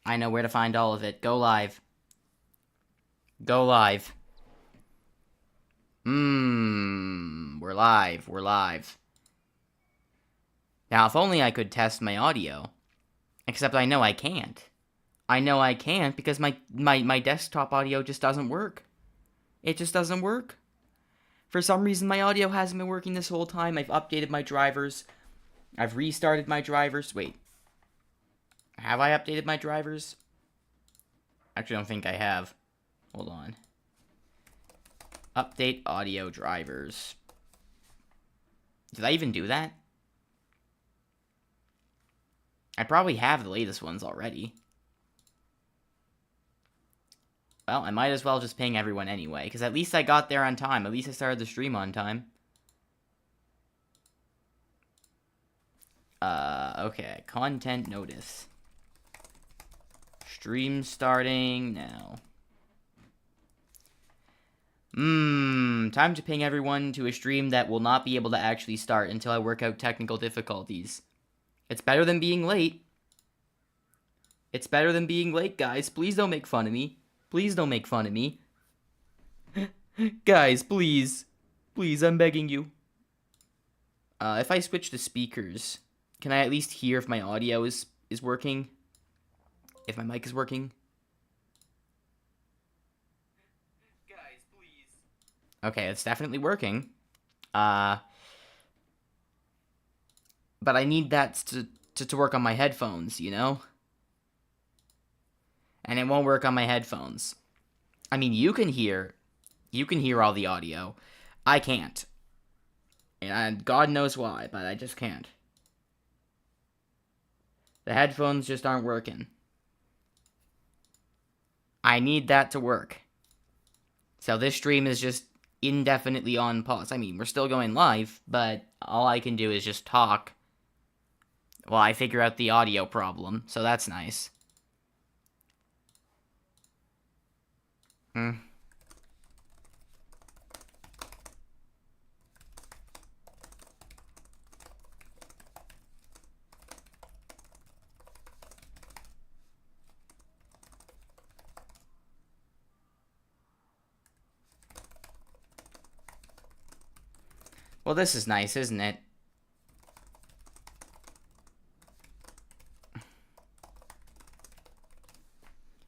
I know where to find all of it. Go live. Go live. We're live. We're live. Now, if only I could test my audio. Except I know I can't. I know I can't because my desktop audio just doesn't work. It just doesn't work. For some reason, my audio hasn't been working this whole time. I've updated my drivers. I've restarted my drivers. Wait. Have I updated my drivers? Actually, I don't think I have. Hold on. Update audio drivers. Did I even do that? I probably have the latest ones already. Well, I might as well just ping everyone anyway, because at least I got there on time. At least I started the stream on time. Okay. Content notice. Stream starting now. Time to ping everyone to a stream that will not be able to actually start until I work out technical difficulties. It's better than being late. It's better than being late, guys. Please don't make fun of me. Please don't make fun of me. Guys, please. Please, I'm begging you. If I switch to speakers, can I at least hear if my audio is working? If my mic is working? Guys, please. Okay, it's definitely working. But I need that to work on my headphones, you know? And it won't work on my headphones. I mean, you can hear all the audio. I can't. And God knows why, but I just can't. The headphones just aren't working. I need that to work. So this stream is just indefinitely on pause. I mean, we're still going live, but all I can do is just talk while I figure out the audio problem, so that's nice. Well, this is nice, isn't it?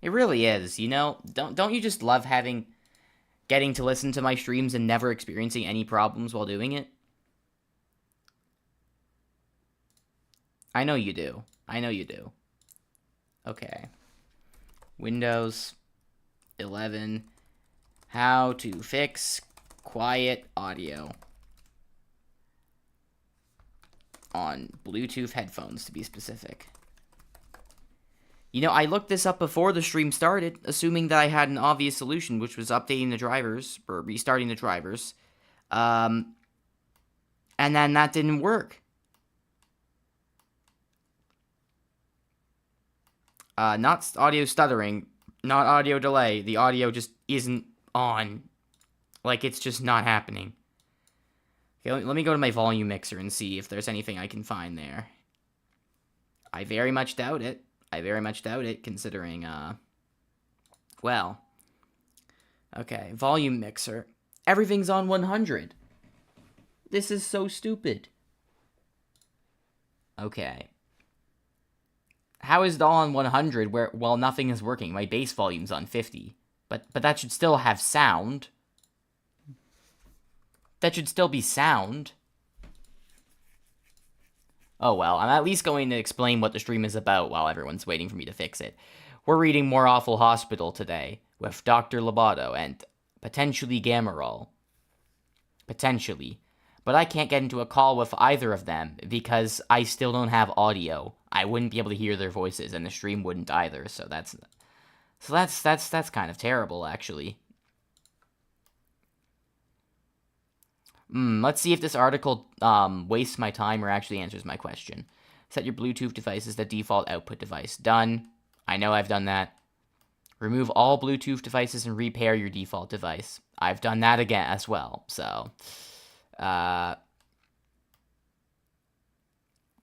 It really is, you know? Don't you just love getting to listen to my streams and never experiencing any problems while doing it? I know you do. I know you do. Okay. Windows 11. How to fix quiet audio on Bluetooth headphones, to be specific. You know, I looked this up before the stream started, assuming that I had an obvious solution, which was updating the drivers, or restarting the drivers. And then that didn't work. Not audio stuttering, not audio delay. The audio just isn't on. Like, it's just not happening. Okay, let me go to my volume mixer and see if there's anything I can find there. I very much doubt it. I very much doubt it, considering, well. Okay, volume mixer. Everything's on 100. This is so stupid. Okay. How is it all on 100 while nothing is working? My bass volume's on 50. But that should still have sound. That should still be sound. Oh well, I'm at least going to explain what the stream is about while everyone's waiting for me to fix it. We're reading More Awful Hospital today with Dr. Loboto and potentially Gamarol. Potentially. But I can't get into a call with either of them because I still don't have audio. I wouldn't be able to hear their voices and the stream wouldn't either, so that's kind of terrible, actually. Let's see if this article wastes my time or actually answers my question. Set your Bluetooth device as the default output device. Done. I know I've done that. Remove all Bluetooth devices and repair your default device. I've done that again as well, so.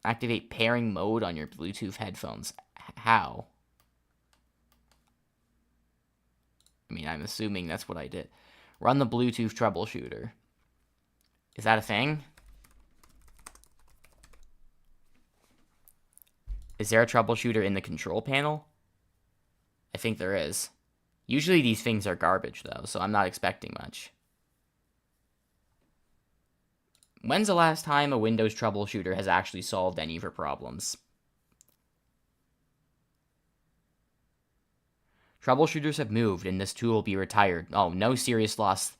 Activate pairing mode on your Bluetooth headphones. How? I mean, I'm assuming that's what I did. Run the Bluetooth troubleshooter. Is that a thing? Is there a troubleshooter in the control panel? I think there is. Usually these things are garbage, though, so I'm not expecting much. When's the last time a Windows troubleshooter has actually solved any of your problems? Troubleshooters have moved, and this tool will be retired. Oh, no serious loss.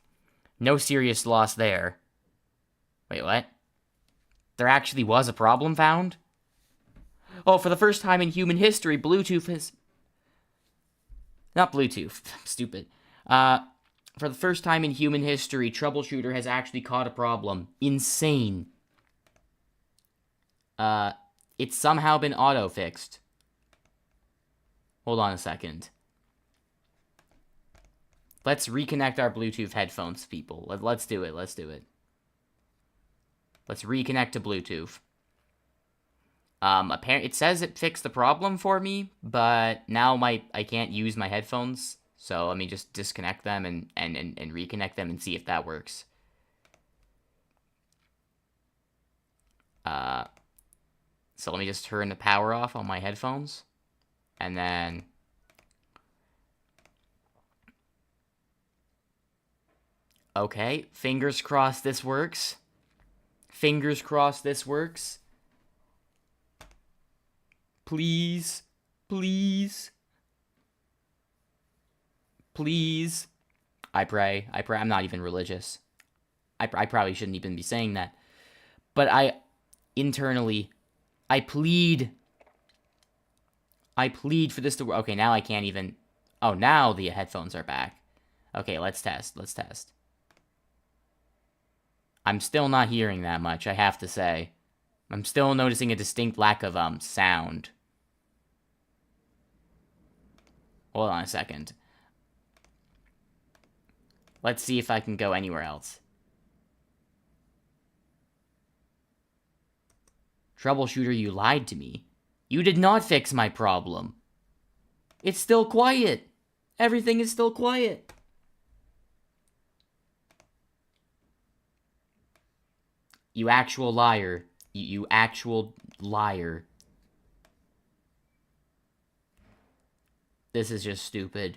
No serious loss there. Wait, what? There actually was a problem found? Oh, for the first time in human history, Bluetooth has... Not Bluetooth. I'm stupid. For the first time in human history, Troubleshooter has actually caught a problem. Insane. It's somehow been auto-fixed. Hold on a second. Let's reconnect our Bluetooth headphones, people. Let's do it. Let's do it. Let's reconnect to Bluetooth. Apparently, it says it fixed the problem for me, but now I can't use my headphones. So let me just disconnect them and reconnect them and see if that works. So let me just turn the power off on my headphones. And then... Okay, fingers crossed this works. Fingers crossed this works. Please. Please. Please. I pray. I'm not even religious. I probably shouldn't even be saying that. But internally, I plead for this to work. Okay, now I can't even... Oh, now the headphones are back. Okay, let's test. Let's test. I'm still not hearing that much, I have to say. I'm still noticing a distinct lack of, sound. Hold on a second. Let's see if I can go anywhere else. Troubleshooter, you lied to me. You did not fix my problem. It's still quiet. Everything is still quiet. You actual liar. You actual liar. This is just stupid.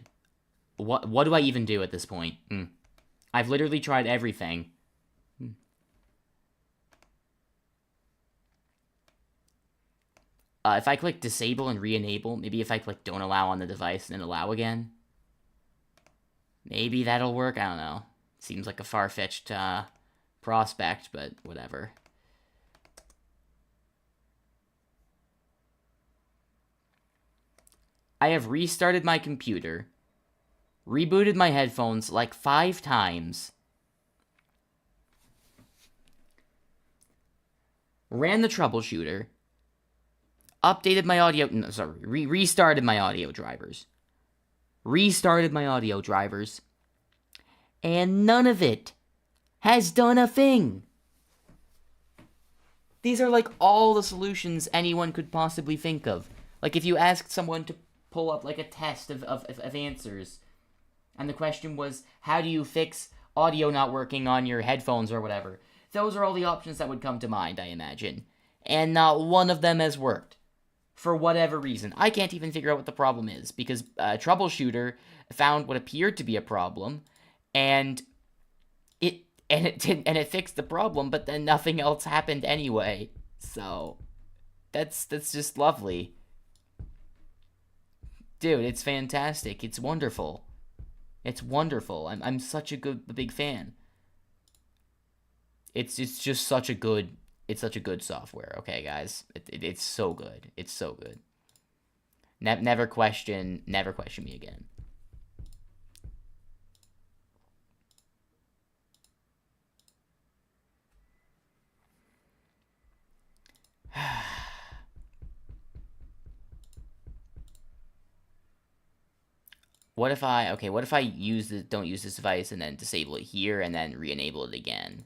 What do I even do at this point? I've literally tried everything. If I click disable and re-enable, maybe if I click don't allow on the device and then allow again, maybe that'll work. I don't know. Seems like a far-fetched prospect, but whatever. I have restarted my computer, rebooted my headphones like 5 times, ran the troubleshooter, updated my audio, no, sorry, restarted my audio drivers, and none of it has done a thing. These are like all the solutions anyone could possibly think of. Like if you asked someone to pull up like a test of answers, and the question was, how do you fix audio not working on your headphones or whatever? Those are all the options that would come to mind, I imagine. And not one of them has worked. For whatever reason. I can't even figure out what the problem is, because Troubleshooter found what appeared to be a problem, and it fixed the problem, but then nothing else happened anyway. So that's just lovely. Dude, it's fantastic. It's wonderful. It's wonderful. I'm such a big fan. It's just such a good software. Okay, guys, it's so good. It's so good. Never question me again. What if I don't use this device and then disable it here and then re-enable it again?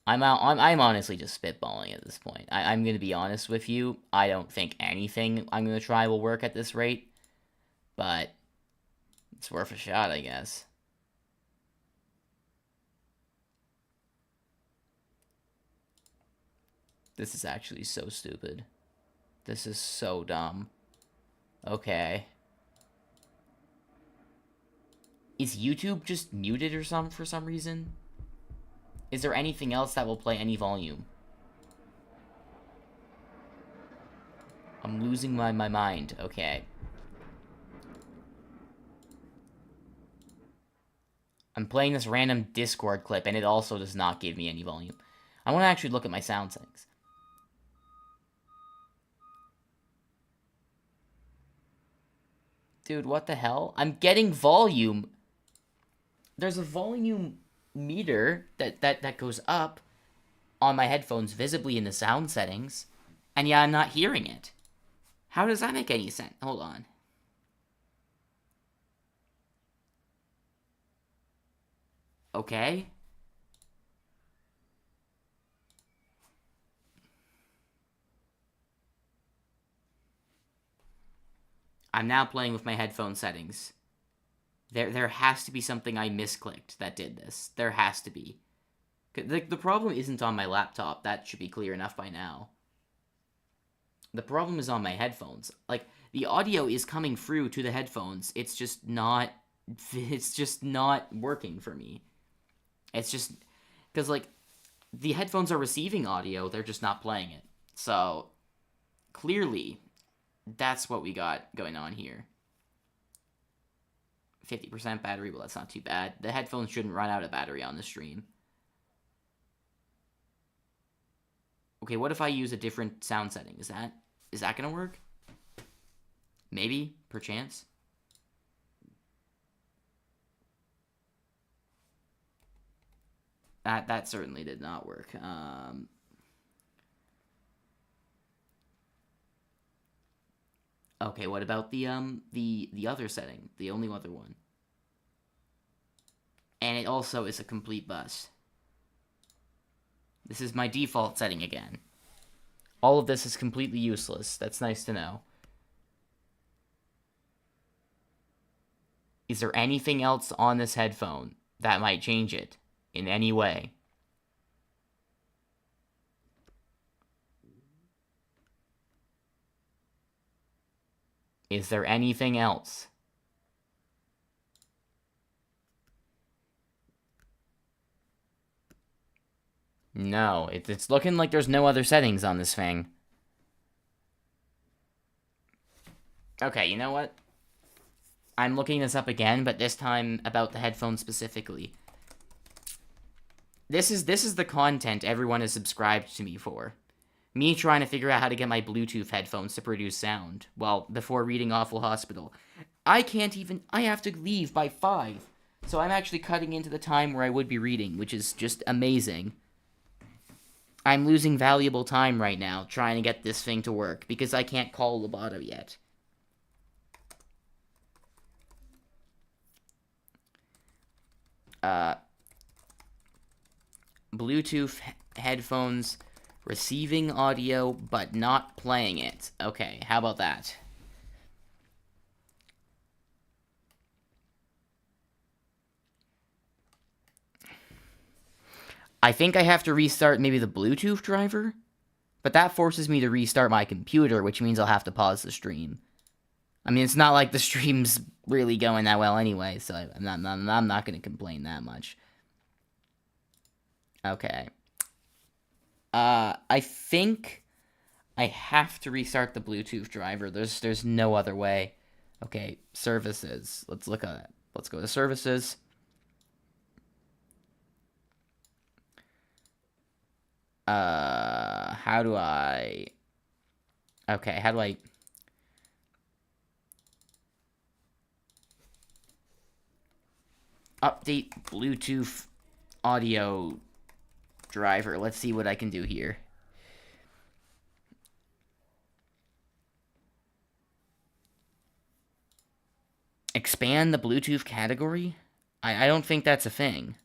I'm honestly just spitballing at this point. I'm going to be honest with you. I don't think anything I'm going to try will work at this rate. But It's worth a shot, I guess. This is actually so stupid. This is so dumb. Okay. Is YouTube just muted or something for some reason? Is there anything else that will play any volume? I'm losing my mind. Okay. I'm playing this random Discord clip, and it also does not give me any volume. I want to actually look at my sound settings. Dude, what the hell? I'm getting volume. There's a volume meter that goes up on my headphones visibly in the sound settings, and yeah, I'm not hearing it. How does that make any sense? Hold on. Okay. I'm now playing with my headphone settings. There has to be something I misclicked that did this. There has to be. The problem isn't on my laptop. That should be clear enough by now. The problem is on my headphones. Like, the audio is coming through to the headphones. It's just not working for me. It's just, because, like, the headphones are receiving audio, they're just not playing it. So, clearly, that's what we got going on here. 50% battery, well, that's not too bad. The headphones shouldn't run out of battery on the stream. Okay, what if I use a different sound setting? Is that gonna work? Maybe, perchance. That certainly did not work. Okay, what about the other setting? The only other one. And it also is a complete bust. This is my default setting again. All of this is completely useless. That's nice to know. Is there anything else on this headphone that might change it in any way? Is there anything else? No, it's looking like there's no other settings on this thing. Okay, you know what? I'm looking this up again, but this time about the headphones specifically. This is the content everyone is subscribed to me for. Me trying to figure out how to get my Bluetooth headphones to produce sound. Well, before reading Awful Hospital. I have to leave by 5. So I'm actually cutting into the time where I would be reading, which is just amazing. I'm losing valuable time right now trying to get this thing to work because I can't call Loboto yet. Bluetooth headphones receiving audio but not playing it. Okay, how about that? I think I have to restart maybe the Bluetooth driver, but that forces me to restart my computer, which means I'll have to pause the stream. I mean, it's not like the stream's really going that well anyway, so I'm not going to complain that much. Okay. I think I have to restart the Bluetooth driver. There's no other way. Okay, services. Let's look at it. Let's go to services. How do I... Okay, how do I... Update Bluetooth audio driver. Let's see what I can do here. Expand the Bluetooth category? I don't think that's a thing.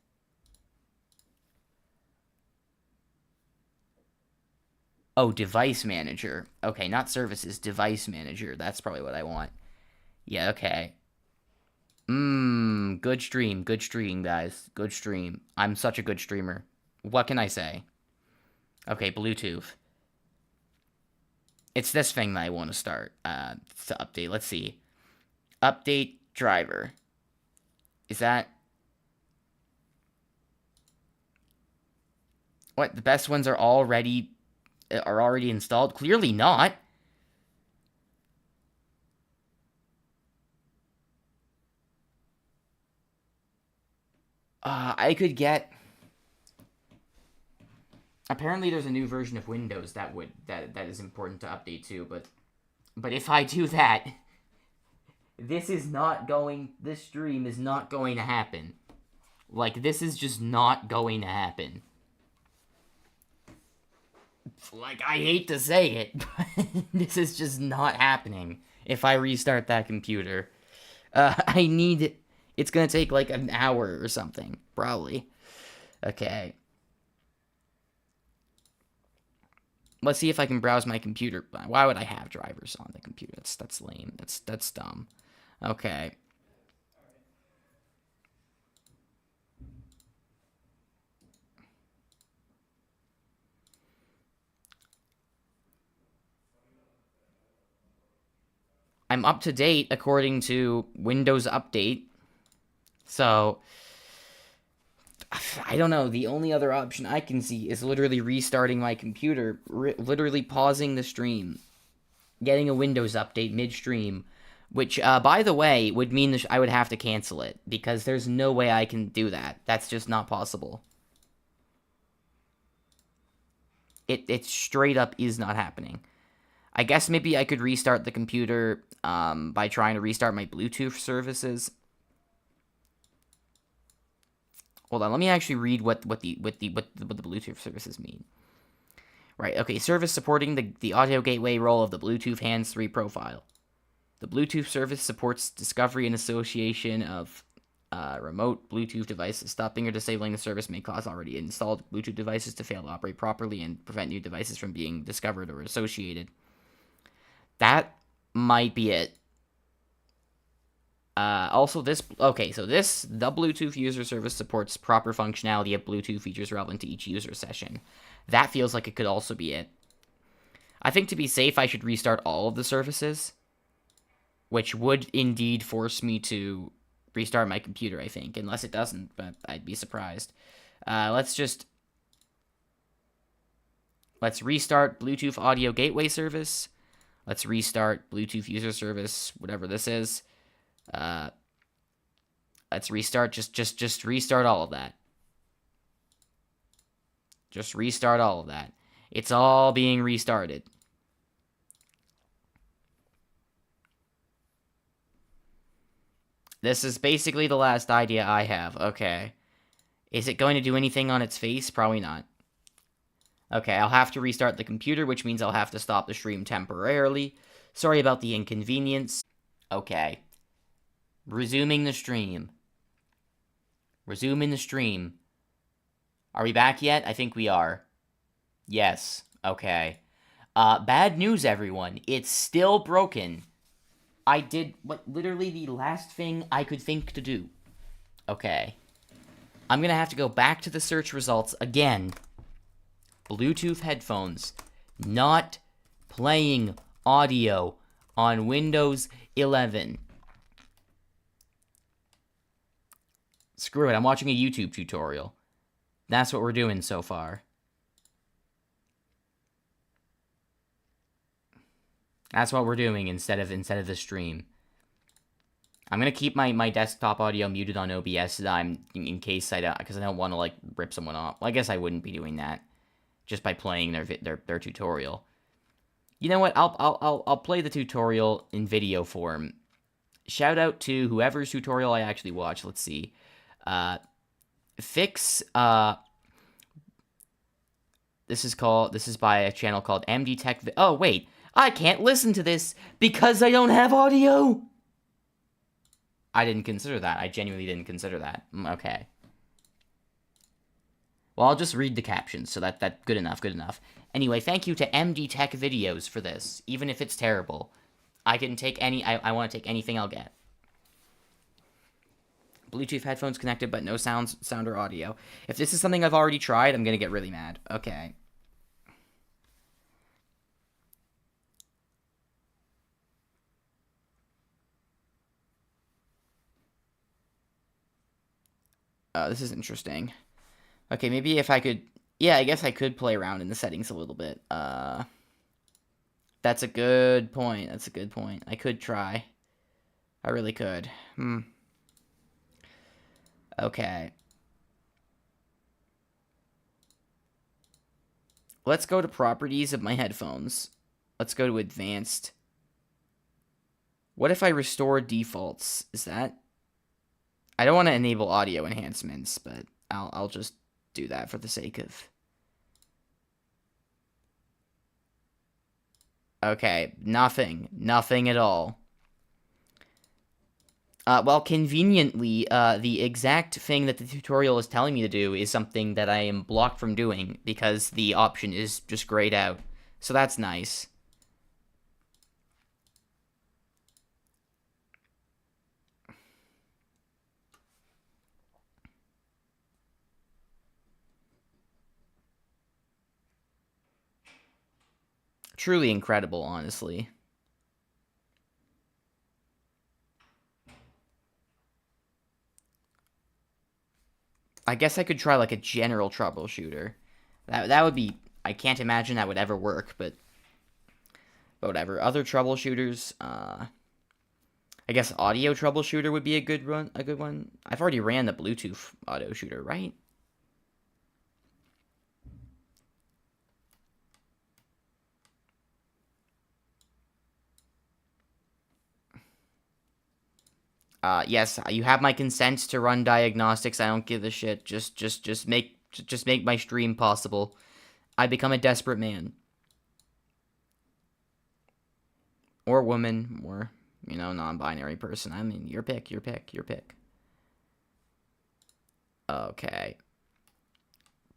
Oh, device manager. Okay, not services, device manager. That's probably what I want. Yeah, okay. Good stream, guys. Good stream. I'm such a good streamer. What can I say? Okay, Bluetooth. It's this thing that I want to start to update. Let's see. Update driver. Is that... What? The best ones are already installed? Clearly not. I could get... Apparently there's a new version of Windows that is important to update too, but if I do that, this stream is not going to happen. Like, this is just not going to happen. Like, I hate to say it, but this is just not happening if I restart that computer. It's gonna take like an hour or something, probably. Okay. Let's see if I can browse my computer. Why would I have drivers on the computer? That's lame. That's dumb. Okay. I'm up to date according to Windows Update. So, I don't know. The only other option I can see is literally restarting my computer, literally pausing the stream, getting a Windows update midstream, which, by the way, would mean that I would have to cancel it, because there's no way I can do that. That's just not possible. It straight up is not happening. I guess maybe I could restart the computer by trying to restart my Bluetooth services. Hold on, let me actually read what the Bluetooth services mean. Right, okay, service supporting the audio gateway role of the Bluetooth hands-free profile. The Bluetooth service supports discovery and association of remote Bluetooth devices. Stopping or disabling the service may cause already installed Bluetooth devices to fail to operate properly and prevent new devices from being discovered or associated. That might be it. Also, the Bluetooth user service supports proper functionality of Bluetooth features relevant to each user session. That feels like it could also be it. I think to be safe, I should restart all of the services, which would indeed force me to restart my computer, I think, unless it doesn't, but I'd be surprised. Let's restart Bluetooth audio gateway service. Let's restart Bluetooth user service, whatever this is. Let's restart, just restart all of that. Just restart all of that. It's all being restarted. This is basically the last idea I have. Okay. Is it going to do anything on its face? Probably not. Okay, I'll have to restart the computer, which means I'll have to stop the stream temporarily. Sorry about the inconvenience. Okay. Resuming the stream. Resuming the stream. Are we back yet? I think we are. Yes. Okay. Bad news, everyone. It's still broken. I did literally the last thing I could think to do. Okay. I'm gonna have to go back to the search results again. Bluetooth headphones. Not playing audio on Windows 11. Screw it, I'm watching a YouTube tutorial. That's what we're doing so far. That's what we're doing instead of the stream. I'm gonna keep my desktop audio muted on OBS in case because I don't want to like rip someone off. Well, I guess I wouldn't be doing that just by playing their tutorial. You know what? I'll play the tutorial in video form. Shout out to whoever's tutorial I actually watched. Let's see. This is by a channel called MD Tech. Oh wait, I can't listen to this because I don't have audio. I didn't consider that. I genuinely didn't consider that. Okay. Well, I'll just read the captions, so that good enough, good enough. Anyway, thank you to MD Tech Videos for this, even if it's terrible. I can take I want to take anything I'll get. Bluetooth headphones connected, but no sound or audio. If this is something I've already tried, I'm gonna get really mad. Okay. This is interesting. Okay, maybe if I could... Yeah, I guess I could play around in the settings a little bit. That's a good point. That's a good point. I could try. I really could. Okay. Let's go to properties of my headphones. Let's go to advanced. What if I restore defaults? Is that... I don't want to enable audio enhancements, but I'll just do that for the sake of... Okay, nothing. Nothing at all. Well, conveniently, the exact thing that the tutorial is telling me to do is something that I am blocked from doing because the option is just grayed out. So that's nice. Truly incredible, honestly. I guess I could try like a general troubleshooter. That would be... I can't imagine that would ever work, but whatever. Other troubleshooters, I guess audio troubleshooter would be a good one. I've already ran the Bluetooth auto shooter, right? Yes, you have my consent to run diagnostics. I don't give a shit. Just make my stream possible. I become a desperate man. Or woman, or, you know, non-binary person. I mean, your pick. Okay.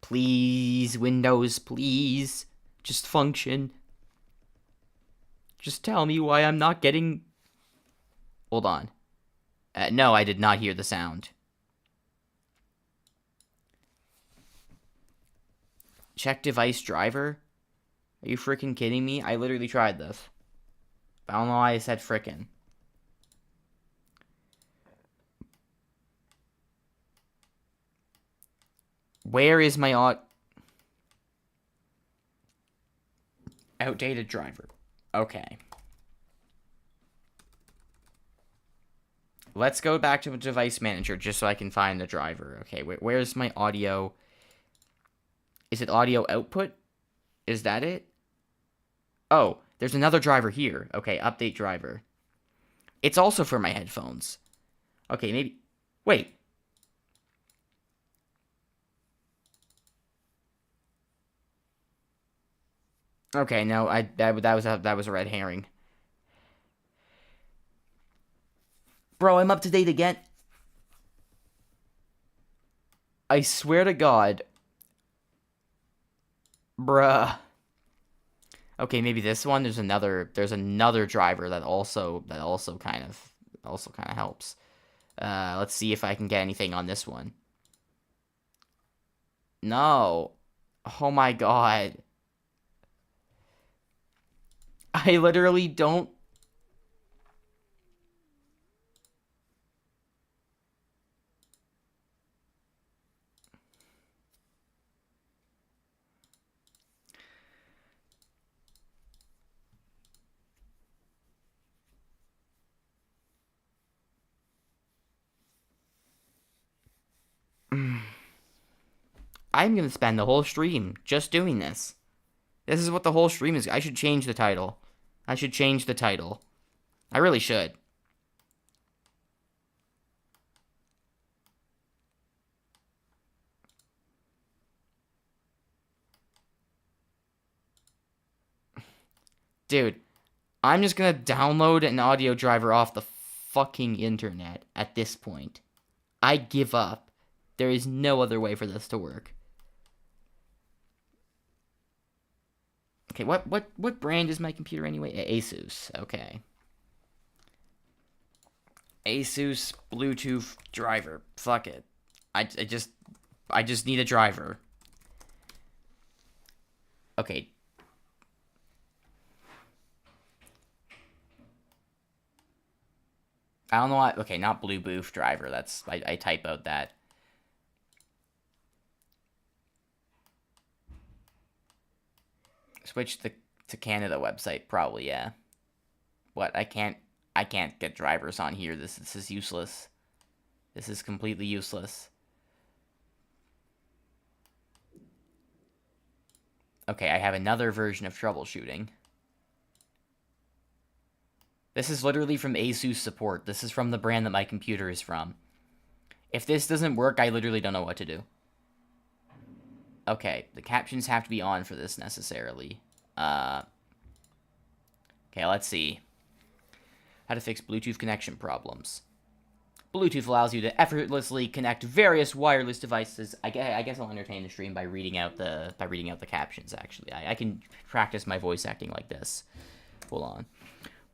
Please, Windows, please. Just function. Just tell me why I'm not getting... Hold on. No, I did not hear the sound. Check device driver? Are you freaking kidding me? I literally tried this. I don't know why I said frickin'. Where is my outdated driver? Okay. Let's go back to the device manager just so I can find the driver. Okay, where's my audio? Is it audio output? Is that it? Oh, there's another driver here. Okay, update driver. It's also for my headphones. Okay, maybe... Wait. Okay, no, that was a red herring. Bro, I'm up to date again. I swear to God. Bruh. Okay, maybe this one. There's another driver that also kind of helps. Let's see if I can get anything on this one. No. Oh my God. I literally don't... I'm gonna spend the whole stream just doing this. This is what the whole stream is. I should change the title. I really should. Dude, I'm just gonna download an audio driver off the fucking internet at this point. I give up. There is no other way for this to work. Okay, what brand is my computer anyway? Asus. Okay. Asus Bluetooth driver. Fuck it. I just need a driver. Okay. I don't know why. Okay, not Bluetooth driver. That's I typoed that. Switch to Canada website, probably, yeah. What? I can't get drivers on here. This is useless. This is completely useless. Okay, I have another version of troubleshooting. This is literally from Asus support. This is from the brand that my computer is from. If this doesn't work, I literally don't know what to do. Okay, the captions have to be on for this necessarily. Okay, let's see. How to fix Bluetooth connection problems. Bluetooth allows you to effortlessly connect various wireless devices. I guess I'll entertain the stream by reading out the captions. Actually, I can practice my voice acting like this. Hold on.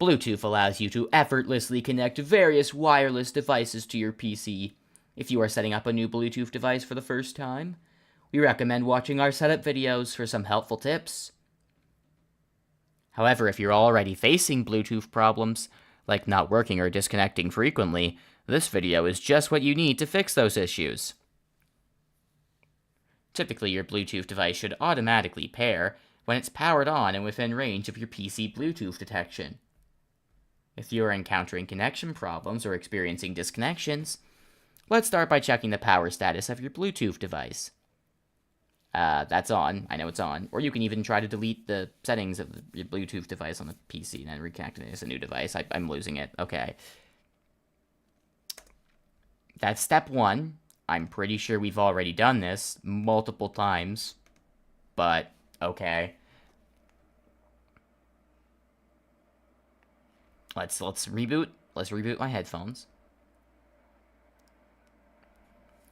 Bluetooth allows you to effortlessly connect various wireless devices to your PC. If you are setting up a new Bluetooth device for the first time, we recommend watching our setup videos for some helpful tips. However, if you're already facing Bluetooth problems, like not working or disconnecting frequently, this video is just what you need to fix those issues. Typically, your Bluetooth device should automatically pair when it's powered on and within range of your PC Bluetooth detection. If you are encountering connection problems or experiencing disconnections, let's start by checking the power status of your Bluetooth device. That's on. I know it's on. Or you can even try to delete the settings of your Bluetooth device on the PC and then reconnect it as a new device. I'm losing it. Okay. That's step one. I'm pretty sure we've already done this multiple times. But, okay. Let's reboot. Let's reboot my headphones.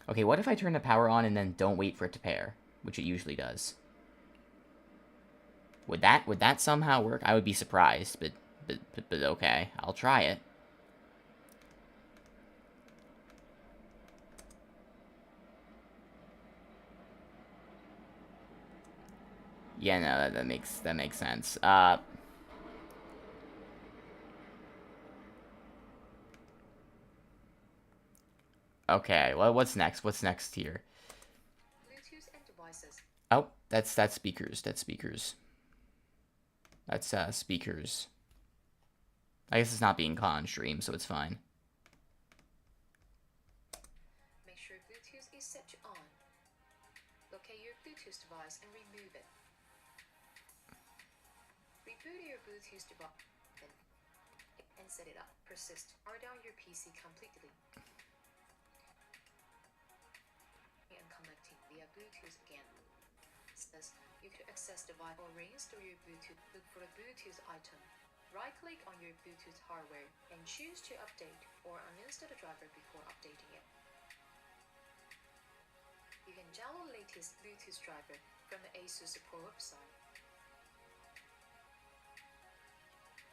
Okay, what if I turn the power on and then don't wait for it to pair? Which it usually does. Would that somehow work? I would be surprised, but okay. I'll try it. Yeah, no, that makes sense. Okay, well, what's next? What's next here? Bluetooth and devices. Oh, that's speakers. That's speakers. That's speakers. I guess it's not being caught on stream, so it's fine. Make sure Bluetooth is set to on. Locate your Bluetooth device and remove it. Reboot your Bluetooth device and set it up. Persist. Power down your PC completely. And connecting via Bluetooth again. Says you can access device or reinstall your Bluetooth. Look for the Bluetooth item. Right-click on your Bluetooth hardware and choose to update or uninstall the driver before updating it. You can download the latest Bluetooth driver from the Asus support website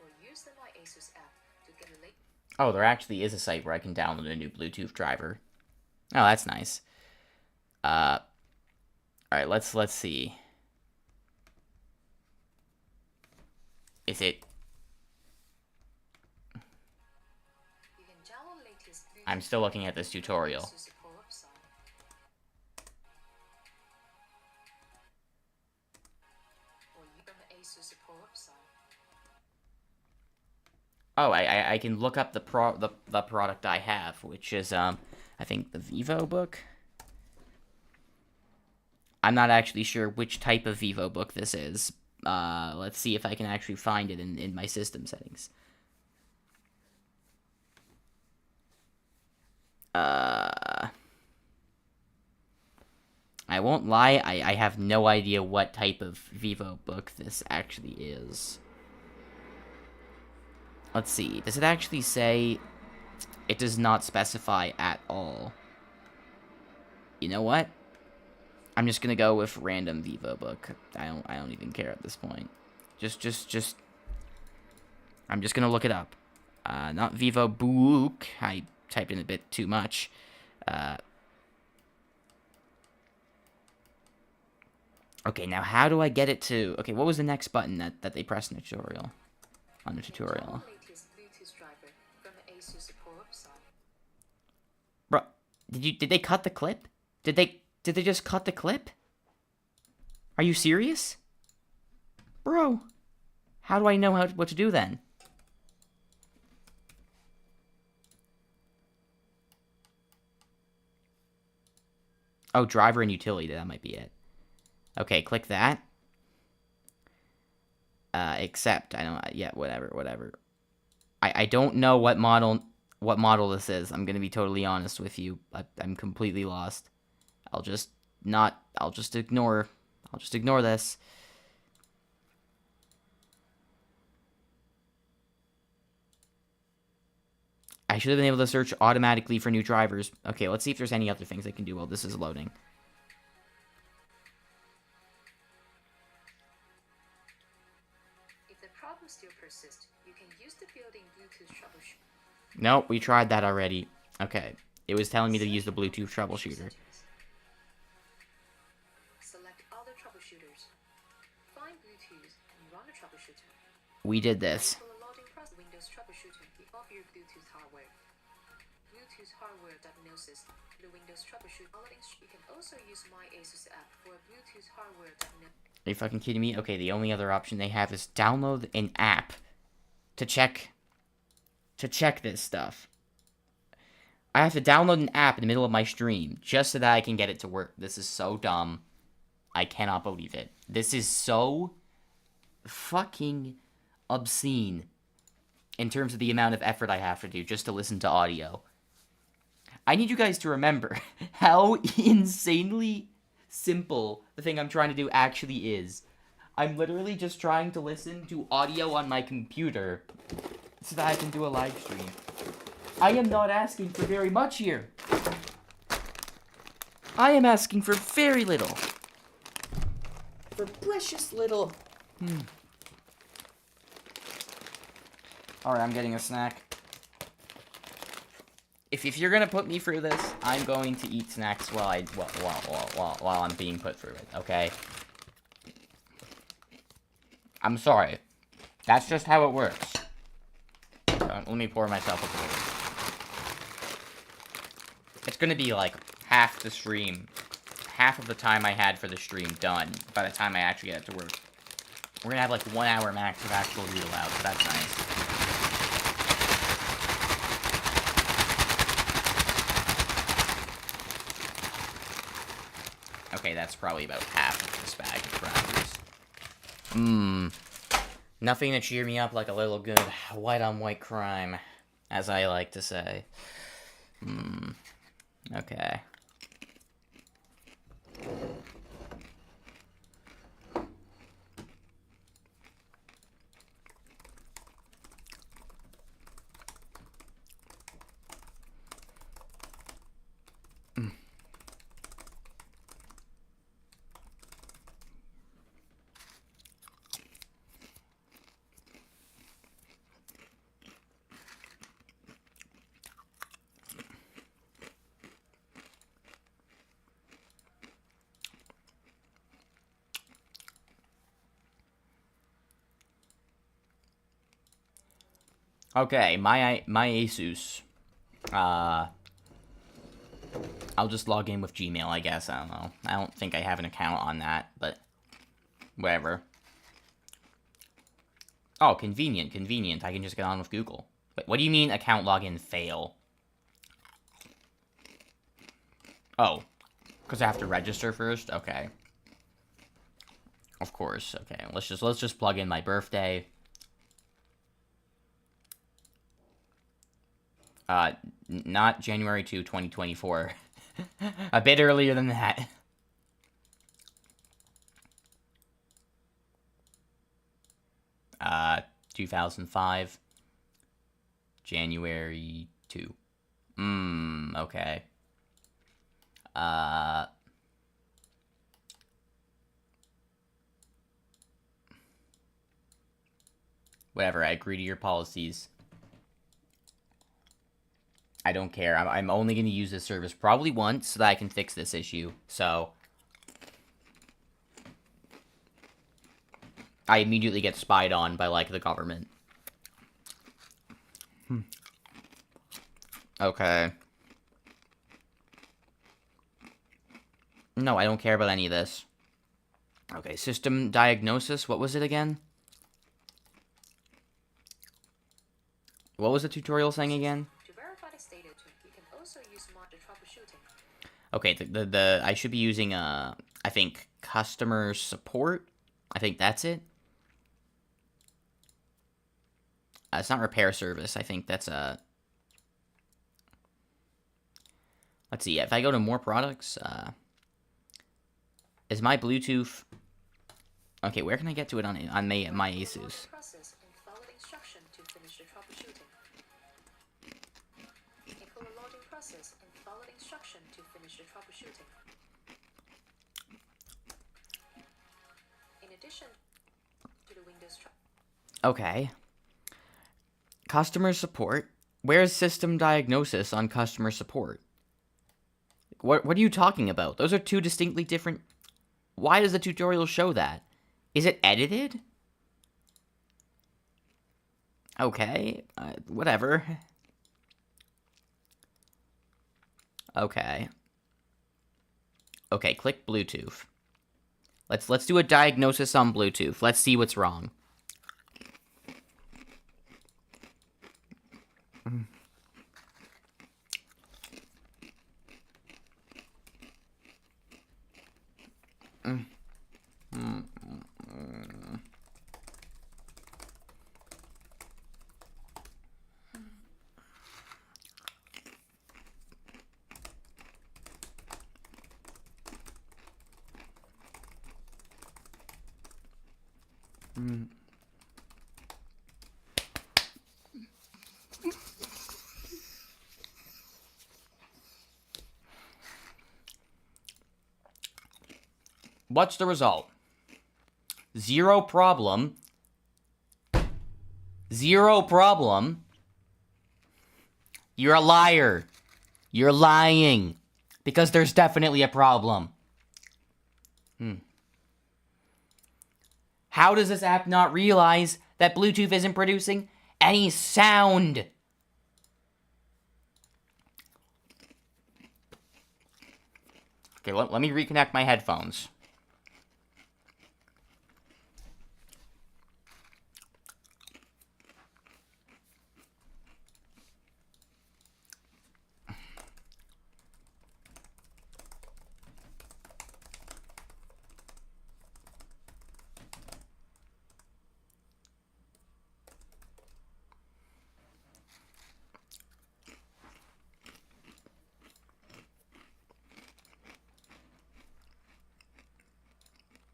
or use the My Asus app to get the latest. Oh, there actually is a site where I can download a new Bluetooth driver. Oh, that's nice. All right, let's see. Is it? I'm still looking at this tutorial. Oh, I can look up the product I have, which is I think the VivoBook. I'm not actually sure which type of VivoBook this is. Let's see if I can actually find it in my system settings. I won't lie, I have no idea what type of VivoBook this actually is. Let's see, does it actually say? It does not specify at all. You know what? I'm just gonna go with random VivoBook. I don't even care at this point. Just I'm just gonna look it up. Not Vivo Book. I typed in a bit too much. Okay, now how do I get it to... Okay, what was the next button that they pressed in the tutorial? On the tutorial. Bro, did they cut the clip? Did they just cut the clip? Are you serious? Bro, how do I know what to do then? Oh, driver and utility, that might be it. Okay, click that. Accept. I don't. Yeah, whatever. I don't know what model this is. I'm gonna be totally honest with you. I'm completely lost. I'll just ignore this. I should have been able to search automatically for new drivers. Okay, let's see if there's any other things I can do while this is loading. If the problem still persists, you can use the built-in Bluetooth troubleshooter. Nope, we tried that already. Okay, it was telling me to use the Bluetooth troubleshooter. Select other troubleshooters. Find Bluetooth and run the troubleshooter. We did this. Windows troubleshooter of your Bluetooth hardware. Bluetooth hardware diagnosis. The Windows troubleshooter. You can also use My ASUS app for Bluetooth hardware diagnosis. Are you fucking kidding me? Okay, the only other option they have is download an app to check this stuff. I have to download an app in the middle of my stream just so that I can get it to work. This is so dumb. I cannot believe it. This is so fucking obscene in terms of the amount of effort I have to do just to listen to audio. I need you guys to remember how insanely simple the thing I'm trying to do actually is. I'm literally just trying to listen to audio on my computer so that I can do a live stream. I am not asking for very much here. I am asking for very little. For precious little. Alright, I'm getting a snack. If you're gonna put me through this, I'm going to eat snacks while I'm being put through it, okay? I'm sorry. That's just how it works. Let me pour myself a drink. It's gonna be like half the stream, half of the time I had for the stream done by the time I actually get it to work. We're gonna have like 1 hour max of actual read aloud, so that's nice. Okay, that's probably about half of this bag of crackers. Nothing to cheer me up like a little good white-on-white crime, as I like to say. Okay. Okay, my Asus. I'll just log in with Gmail, I guess. I don't know. I don't think I have an account on that, but whatever. Oh, convenient. I can just get on with Google. Wait, what do you mean account login fail? Oh, because I have to register first? Okay. Of course. Okay, let's just plug in my birthday. Not January 2, 2024. A bit earlier than that. 2005. January 2. Okay. Whatever, I agree to your policies. I don't care. I'm only going to use this service probably once so that I can fix this issue. So I immediately get spied on by, like, the government. Okay. No, I don't care about any of this. Okay, system diagnosis. What was it again? What was the tutorial saying again? To verify the status, you can also use mod troubleshooting. Okay, I should be using, I think, customer support. I think that's it. It's not repair service. I think that's let's see. If I go to more products, is my Bluetooth... Okay, where can I get to it on my Asus? Process and follow the instruction to finish the troubleshooting. Include a loading process and follow the instruction to finish the troubleshooting. In addition to the Windows Okay. Customer support. Where's system diagnosis on customer support? What are you talking about? Those are two distinctly different... Why does the tutorial show that? Is it edited? Okay, whatever. Okay. Okay, click Bluetooth. Let's do a diagnosis on Bluetooth. Let's see what's wrong. What's the result? 0 problem. 0 problem. You're a liar. You're lying. Because there's definitely a problem. How does this app not realize that Bluetooth isn't producing any sound? Okay, let me reconnect my headphones.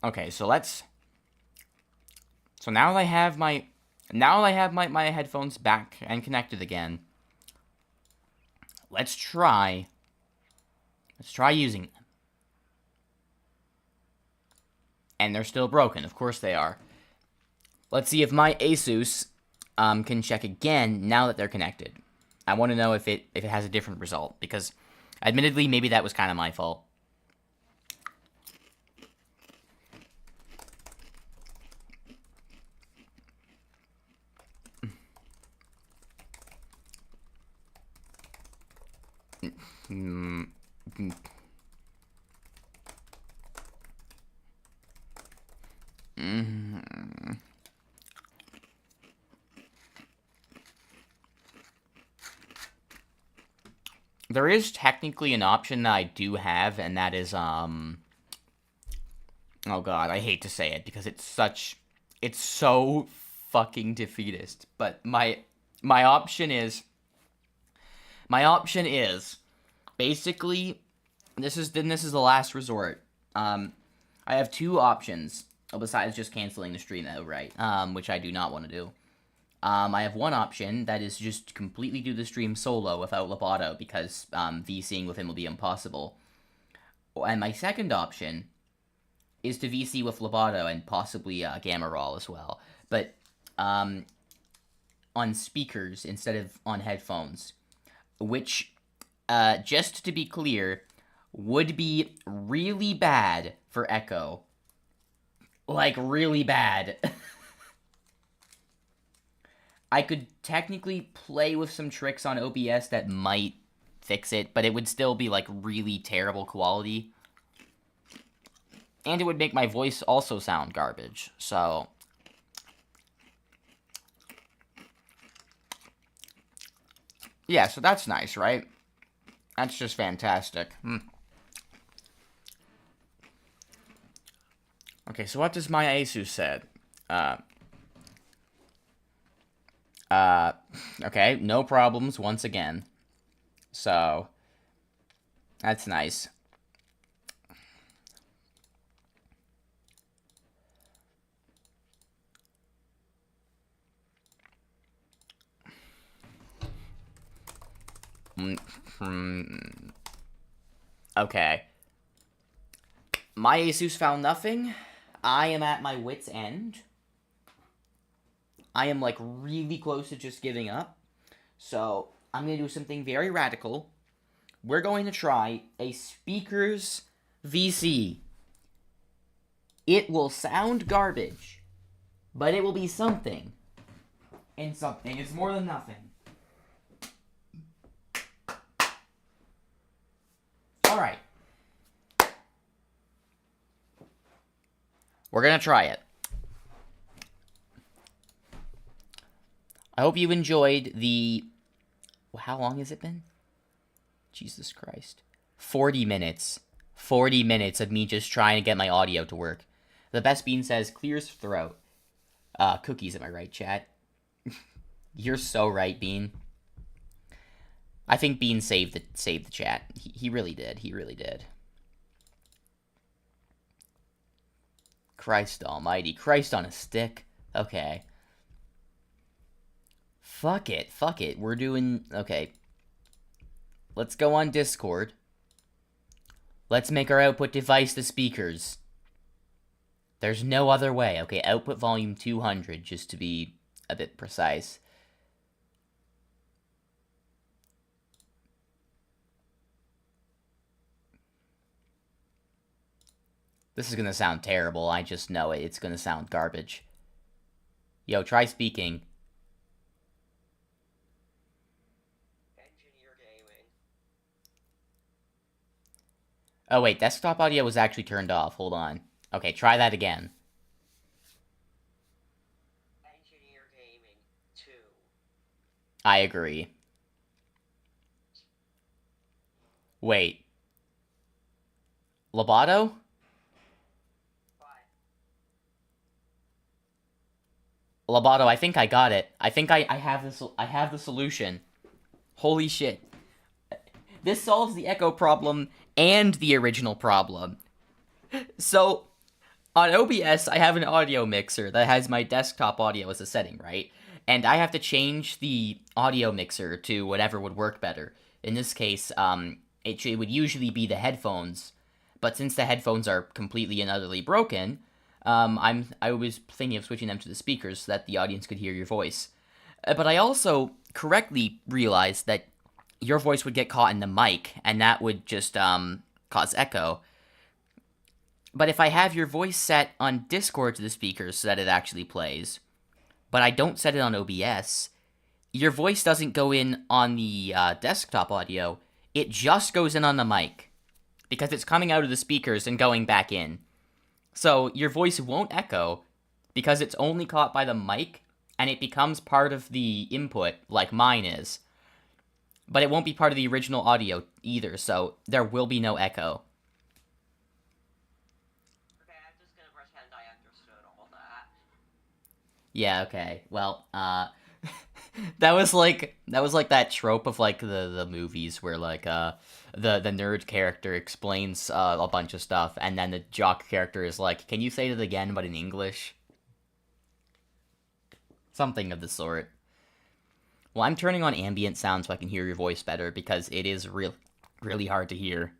Okay, so now that I have my headphones back and connected again, let's try using them. And they're still broken, of course they are. Let's see if my Asus can check again now that they're connected. I want to know if it has a different result, because admittedly maybe that was kind of my fault. There is technically an option that I do have, and that is, oh god, I hate to say it, because it's so fucking defeatist, but my option is, basically, this is the last resort. I have 2 options, besides just canceling the stream outright, which I do not want to do. I have one option that is just completely do the stream solo without Loboto, because VCing with him will be impossible. And my second option is to VC with Loboto and possibly Gamma Raw as well, but on speakers instead of on headphones. which, just to be clear, would be really bad for echo. Like, really bad. I could technically play with some tricks on OBS that might fix it, but it would still be, like, really terrible quality. And it would make my voice also sound garbage, so... Yeah, so that's nice, right? That's just fantastic. Okay, so what does my Asus said? Okay, no problems once again. So, that's nice. Okay. My Asus found nothing. I am at my wit's end. I am, like, really close to just giving up. So, I'm going to do something very radical. We're going to try a speakers VC. It will sound garbage, but it will be something. And something is more than nothing. Alright. We're going to try it. I hope you enjoyed the... How long has it been? Jesus Christ. 40 minutes. 40 minutes of me just trying to get my audio to work. The best Bean says, clears throat. Cookies, am I right, chat? You're so right, Bean. I think Bean saved the chat. He really did. He really did. Christ almighty. Christ on a stick. Okay. Fuck it. Fuck it. We're doing... Okay. Let's go on Discord. Let's make our output device the speakers. There's no other way. Okay, output volume 200, just to be a bit precise. This is gonna sound terrible. I just know it. It's gonna sound garbage. Yo, try speaking. Oh, wait, desktop audio was actually turned off. Hold on. Okay, try that again. Engineer Gaming 2. I agree. Wait. Loboto? Loboto, I think I got it. I think I have the solution. Holy shit. This solves the echo problem and the original problem. So, on OBS, I have an audio mixer that has my desktop audio as a setting, right? And I have to change the audio mixer to whatever would work better. In this case, it would usually be the headphones, but since the headphones are completely and utterly broken, I was thinking of switching them to the speakers so that the audience could hear your voice. But I also correctly realized that your voice would get caught in the mic, and that would just cause echo. But if I have your voice set on Discord to the speakers so that it actually plays, but I don't set it on OBS, your voice doesn't go in on the desktop audio, it just goes in on the mic, because it's coming out of the speakers and going back in. So your voice won't echo, because it's only caught by the mic, and it becomes part of the input, like mine is. But it won't be part of the original audio either, so there will be no echo. Okay, I'm just gonna pretend I understood all that. Yeah, okay. Well, that was like that trope of like the movies where like the nerd character explains a bunch of stuff, and then the jock character is like, "Can you say it again, but in English?" Something of the sort. Well, I'm turning on ambient sound so I can hear your voice better, because it is really hard to hear.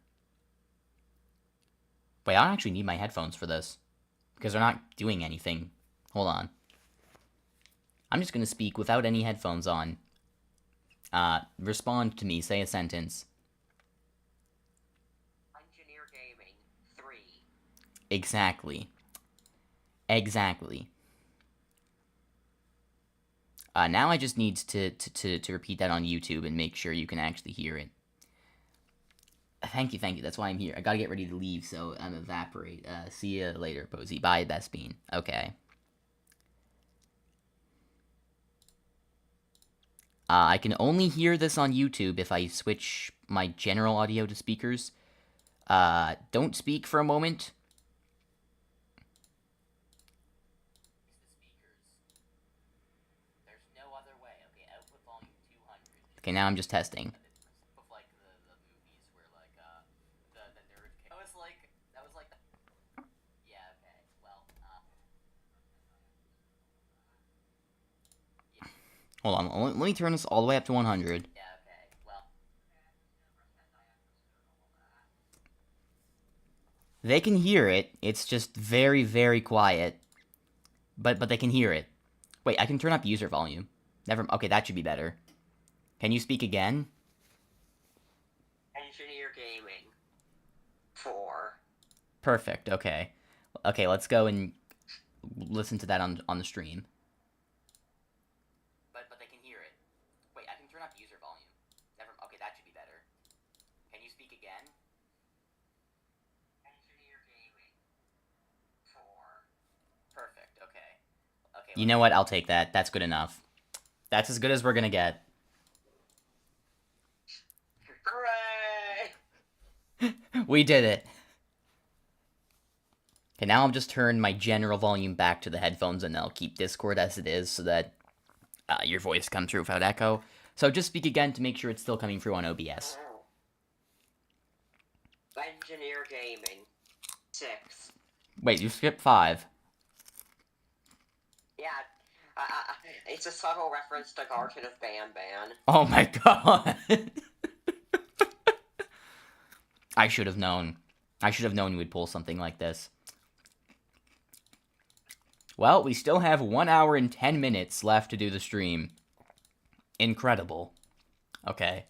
Wait, I don't actually need my headphones for this, because they're not doing anything. Hold on. I'm just going to speak without any headphones on. Respond to me. Say a sentence. Engineer Gaming 3. Exactly. Exactly. Now I just need to repeat that on YouTube and make sure you can actually hear it. Thank you. That's why I'm here. I gotta get ready to leave, so I'm evaporate. See you later, Posey. Bye, Best Bean. Okay. I can only hear this on YouTube if I switch my general audio to speakers. Don't speak for a moment. There's no other way. Okay, output volume 200. Okay, now I'm just testing. Like the movies where like the nerd. That was like yeah. Okay. Well. Yeah. Hold on. Let me turn this all the way up to 100. Yeah. Okay. Well. They can hear it. It's just very, very quiet. But they can hear it. Wait, I can turn up user volume. Okay, that should be better. Can you speak again? Engineer Gaming 4. Perfect. Okay. Okay, let's go and listen to that on the stream. But they can hear it. Wait, I can turn up user volume. Okay, that should be better. Can you speak again? Engineer Gaming 4. Perfect. Okay. Okay. You know what? I'll take that. That's good enough. That's as good as we're gonna get. Hooray! We did it. Okay, now I'll just turn my general volume back to the headphones and I'll keep Discord as it is so that your voice comes through without echo. So just speak again to make sure it's still coming through on OBS. Engineer Gaming 6. Wait, you skipped 5. Yeah, it's a subtle reference to Garten of Ban. Oh my god. I should have known. I should have known you would pull something like this. Well, we still have 1 hour and 10 minutes left to do the stream. Incredible. Okay.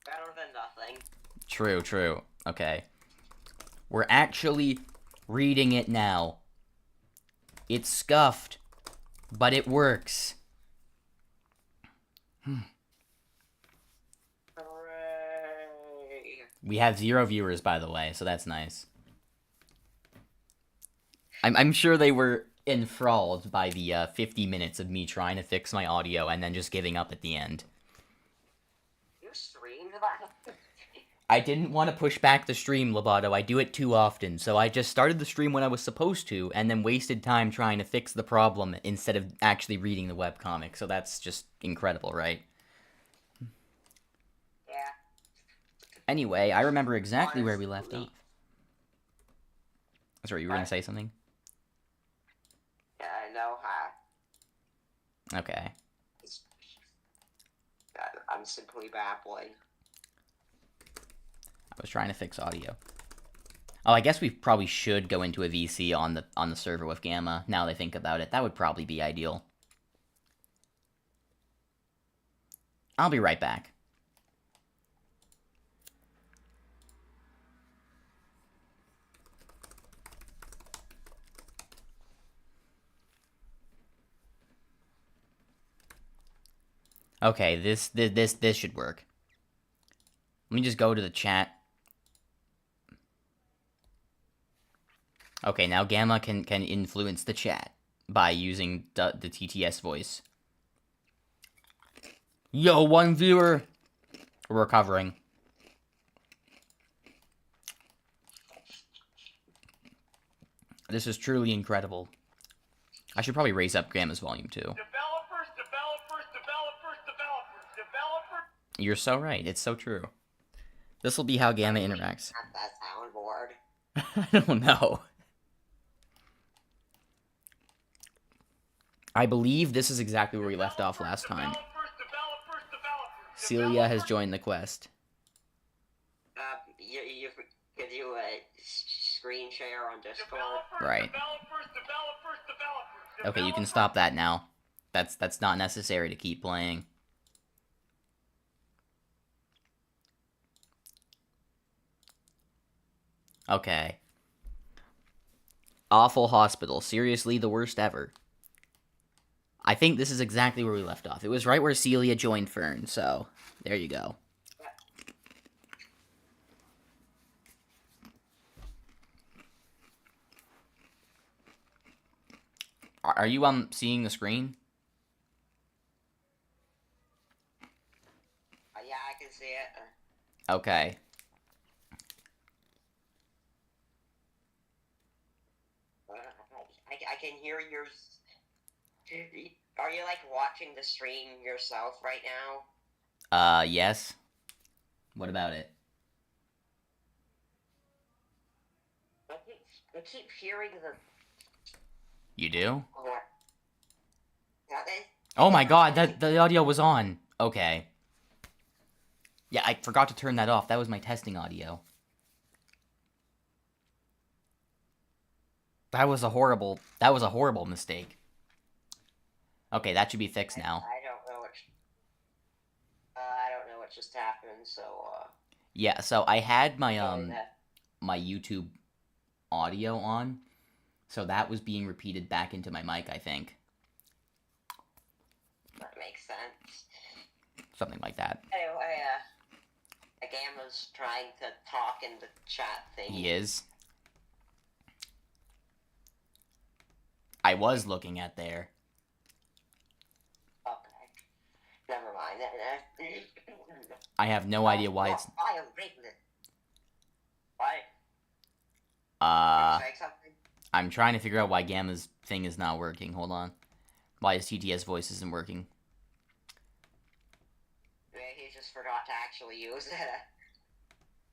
Better than nothing. True. Okay. We're actually reading it now. It's scuffed, but it works. Hooray! We have 0 viewers, by the way, so that's nice. I'm sure they were enthralled by the 50 minutes of me trying to fix my audio and then just giving up at the end. You streamed that? I didn't want to push back the stream, Loboto. I do it too often, so I just started the stream when I was supposed to, and then wasted time trying to fix the problem instead of actually reading the webcomic, so that's just incredible, right? Yeah. Anyway, I remember exactly where we left off. Sorry, you were going to say something? Yeah, I know how. Okay. I'm simply babbling. I was trying to fix audio. Oh, I guess we probably should go into a VC on the server with Gamma, now that I think about it. That would probably be ideal. I'll be right back. Okay, this should work. Let me just go to the chat. Okay, now Gamma can influence the chat by using the TTS voice. Yo, 1 viewer! We're recovering. This is truly incredible. I should probably raise up Gamma's volume too. Developers. You're so right. It's so true. This will be how Gamma interacts. Not that soundboard. I don't know. I believe this is exactly where we left off last time. Celia has joined the quest. You could do a screen share on Discord. Right. Okay, you can stop that now. That's not necessary to keep playing. Okay. Awful hospital. Seriously, the worst ever. I think this is exactly where we left off. It was right where Celia joined Fern, so there you go. Are you seeing the screen? Yeah, I can see it. Okay. I can hear your... Are you, like, watching the stream yourself right now? Yes. What about it? I keep hearing the... You do? Yeah, Oh my god, the audio was on. Okay. Yeah, I forgot to turn that off. That was my testing audio. That was a horrible mistake. Okay, that should be fixed now. I don't know what just happened, so, Yeah, so I had my, my YouTube audio on, so that was being repeated back into my mic, I think. That makes sense. Something like that. Anyway, Gamma's trying to talk in the chat thing. He is. I was looking at there. Okay. Never mind. I have no idea why it's... What? Say something? I'm trying to figure out why Gamma's thing is not working. Hold on. Why his TTS voice isn't working. He just forgot to actually use it.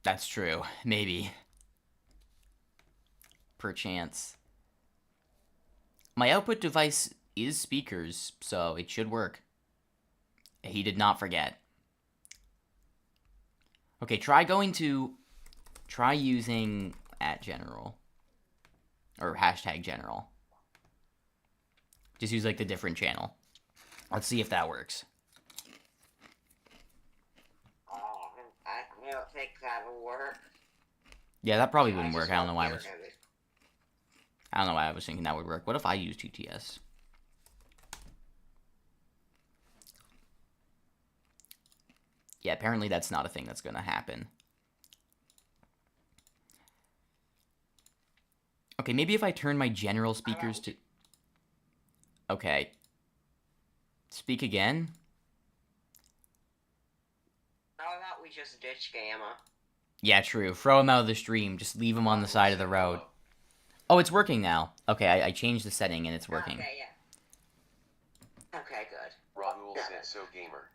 That's true. Maybe. Perchance. My output device is speakers, so it should work. He did not forget. Okay, try using @general. Or #general. Just use, like, the different channel. Let's see if that works. Oh, I don't think that'll work. Yeah, that probably wouldn't work. I don't know why I was thinking that would work. What if I use TTS? Yeah, apparently that's not a thing that's gonna happen. Okay, maybe if I turn my general speakers to... Okay. Speak again? How about we just ditch Gamma? Yeah, true. Throw him out of the stream. Just leave him on the side of the road. Oh, it's working now. Okay, I changed the setting and it's working. Okay, yeah. Okay, good. Rahul said so, gamer.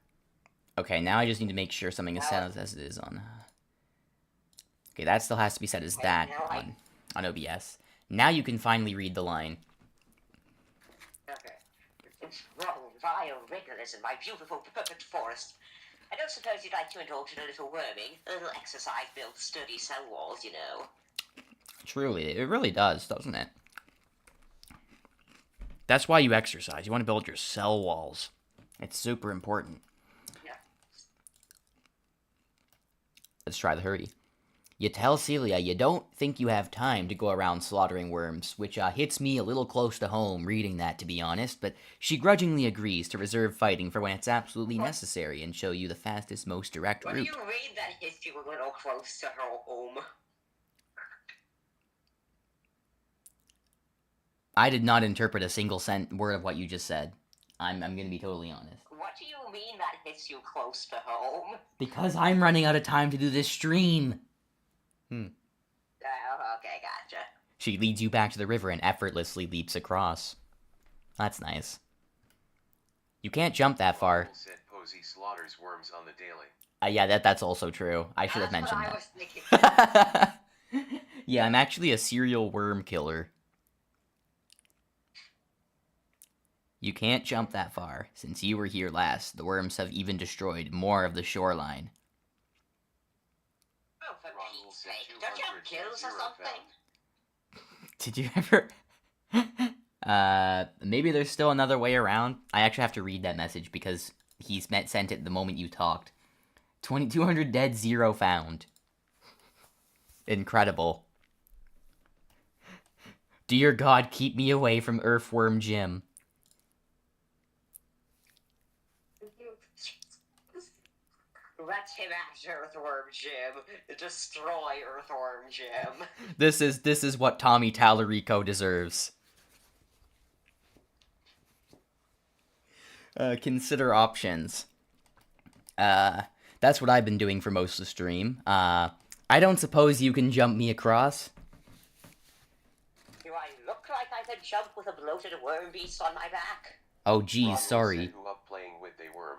Okay, now I just need to make sure something is set as it is on... Okay, that still has to be set as that on OBS. Now you can finally read the line. Okay. It's wrong, vile rigorous in my beautiful, perfect forest. I don't suppose you'd like to indulge in a little worming? A little exercise builds sturdy cell walls, you know. Truly, it really does, doesn't it? That's why you exercise. You want to build your cell walls. It's super important. Yeah. Let's try the hurry. You tell Celia you don't think you have time to go around slaughtering worms, which hits me a little close to home reading that, to be honest, but she grudgingly agrees to reserve fighting for when it's absolutely necessary and show you the fastest, most direct route. When you read that hits you a little close to home. I did not interpret a single word of what you just said. I'm gonna be totally honest. What do you mean that hits you close to home? Because I'm running out of time to do this stream. Okay, gotcha. She leads you back to the river and effortlessly leaps across. That's nice. You can't jump that far. Rahul said Posey slaughters worms on the daily. Yeah, that's also true. I should have mentioned I that. was thinking. Yeah, I'm actually a serial worm killer. You can't jump that far. Since you were here last, the worms have even destroyed more of the shoreline. Oh, for Pete's sake. Don't you have kills or something? Did you ever... maybe there's still another way around. I actually have to read that message because he sent it the moment you talked. 2,200 dead, 0 found. Incredible. Dear God, keep me away from Earthworm Jim. Let him at Earthworm Jim. Destroy Earthworm Jim. This is what Tommy Tallarico deserves. Consider options. That's what I've been doing for most of the stream. I don't suppose you can jump me across? Do I look like I could jump with a bloated worm beast on my back? Oh geez, Ron sorry. Who up playing with a worm?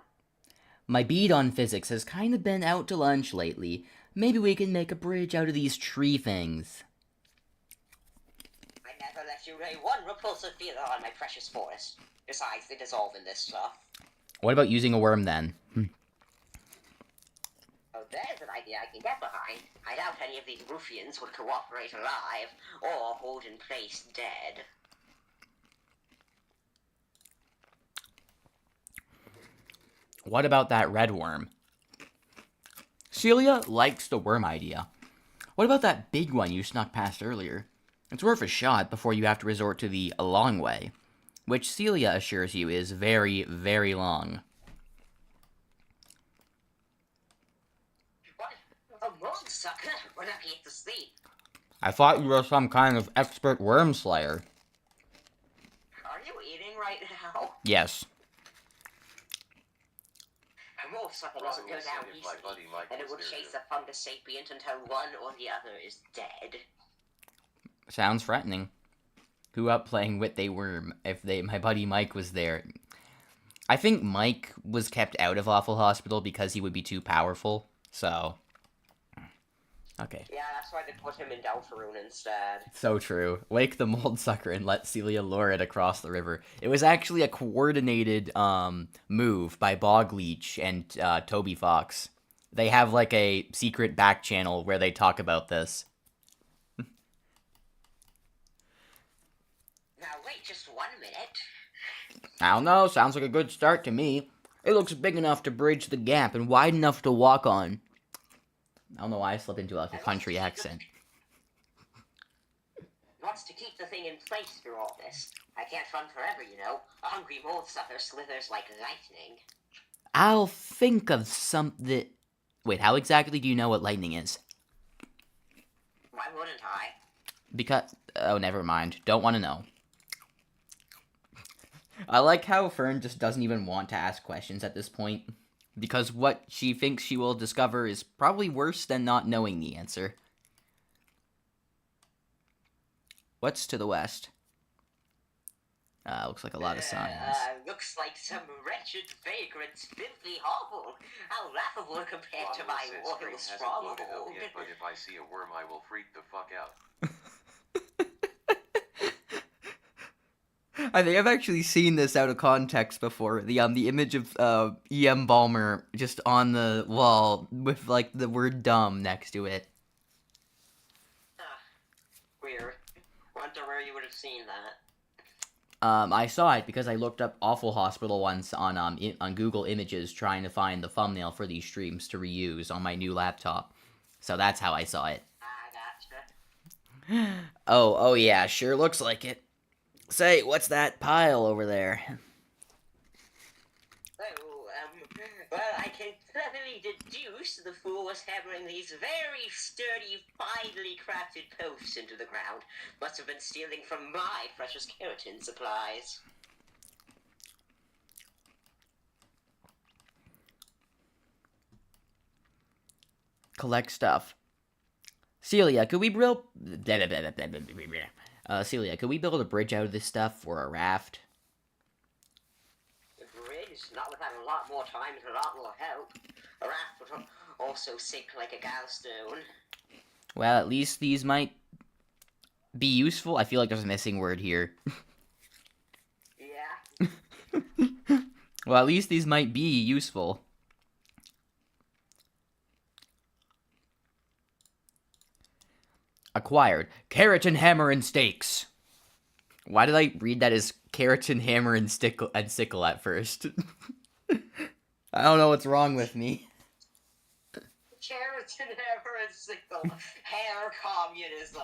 My beat on physics has kind of been out to lunch lately. Maybe we can make a bridge out of these tree things. I never let you lay one repulsive feeler on my precious forest. Besides, they dissolve in this stuff. What about using a worm then? Oh, there's an idea I can get behind. I doubt any of these ruffians would cooperate alive, or hold in place dead. What about that red worm? Celia likes the worm idea. What about that big one you snuck past earlier? It's worth a shot before you have to resort to the long way, which Celia assures you is very, very long. What? A moon sucker? We're not yet to sleep. I thought you were some kind of expert worm slayer. Are you eating right now? Yes. A moon sucker Ron doesn't go will say down if my buddy easily, Mike and it was will near chase him. a fungus sapient until one or the other is dead. Sounds threatening. Who up playing with a worm if my buddy Mike was there? I think Mike was kept out of Awful Hospital because he would be too powerful, so... Okay. Yeah, that's why they put him in Delpharoon instead. So true. Wake the mold sucker and let Celia lure it across the river. It was actually a coordinated move by Bogleech and Toby Fox. They have like a secret back channel where they talk about this. Now wait just 1 minute. I don't know, sounds like a good start to me. It looks big enough to bridge the gap and wide enough to walk on. I don't know why I slipped into like a country accent. Wants to keep the thing in place through all this. I can't run forever, you know. A hungry mold sucker slithers like lightning. I'll think of something... Wait, how exactly do you know what lightning is? Why wouldn't I? Because... Oh, never mind. Don't want to know. I like how Fern just doesn't even want to ask questions at this point. Because what she thinks she will discover is probably worse than not knowing the answer. What's to the west? Looks like a lot of signs. Looks like some wretched vagrant's filthy hovel. How laughable compared to Ron my said royal Spring hasn't stronghold. loaded up yet, but if I see a worm, I will freak the fuck out. I think I've actually seen this out of context before. The image of E.M. Ballmer just on the wall with like the word dumb next to it. Weird. Wonder where you would have seen that. I saw it because I looked up Awful Hospital once on Google Images trying to find the thumbnail for these streams to reuse on my new laptop. So that's how I saw it. I gotcha. Oh yeah, sure looks like it. Say, what's that pile over there? Oh, well, I can cleverly deduce the fool was hammering these very sturdy, finely crafted posts into the ground. Must have been stealing from my precious keratin supplies. Collect stuff. Celia, could we build... Celia, could we build a bridge out of this stuff or a raft? The bridge, not without a lot more time and a lot more help. A raft would also sink like a gallstone. Well, at least these might be useful. I feel like there's a missing word here. Yeah. Well, at least these might be useful. Acquired. Keratin hammer and stakes. Why did I read that as keratin hammer and sickle at first? I don't know what's wrong with me. Keratin hammer and sickle. Hair communism.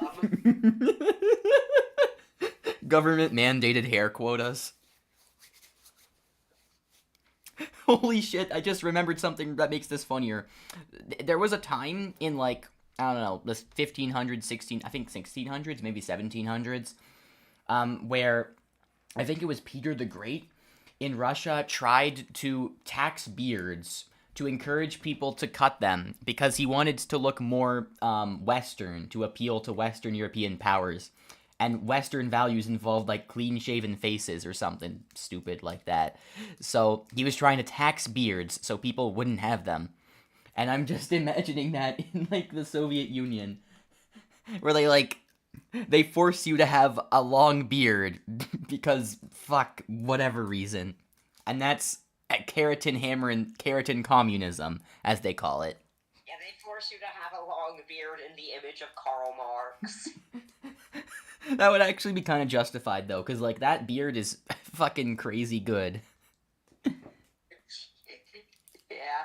Government mandated hair quotas. Holy shit, I just remembered something that makes this funnier. There was a time in, like, I don't know, the 1500s, 1600s, maybe 1700s, where I think it was Peter the Great in Russia tried to tax beards to encourage people to cut them because he wanted to look more Western, to appeal to Western European powers. And Western values involved, like, clean-shaven faces or something stupid like that. So he was trying to tax beards so people wouldn't have them. And I'm just imagining that in, like, the Soviet Union, where they force you to have a long beard because, fuck, whatever reason. And that's keratin hammer and keratin communism, as they call it. Yeah, they force you to have a long beard in the image of Karl Marx. That would actually be kind of justified, though, because, like, that beard is fucking crazy good. Yeah.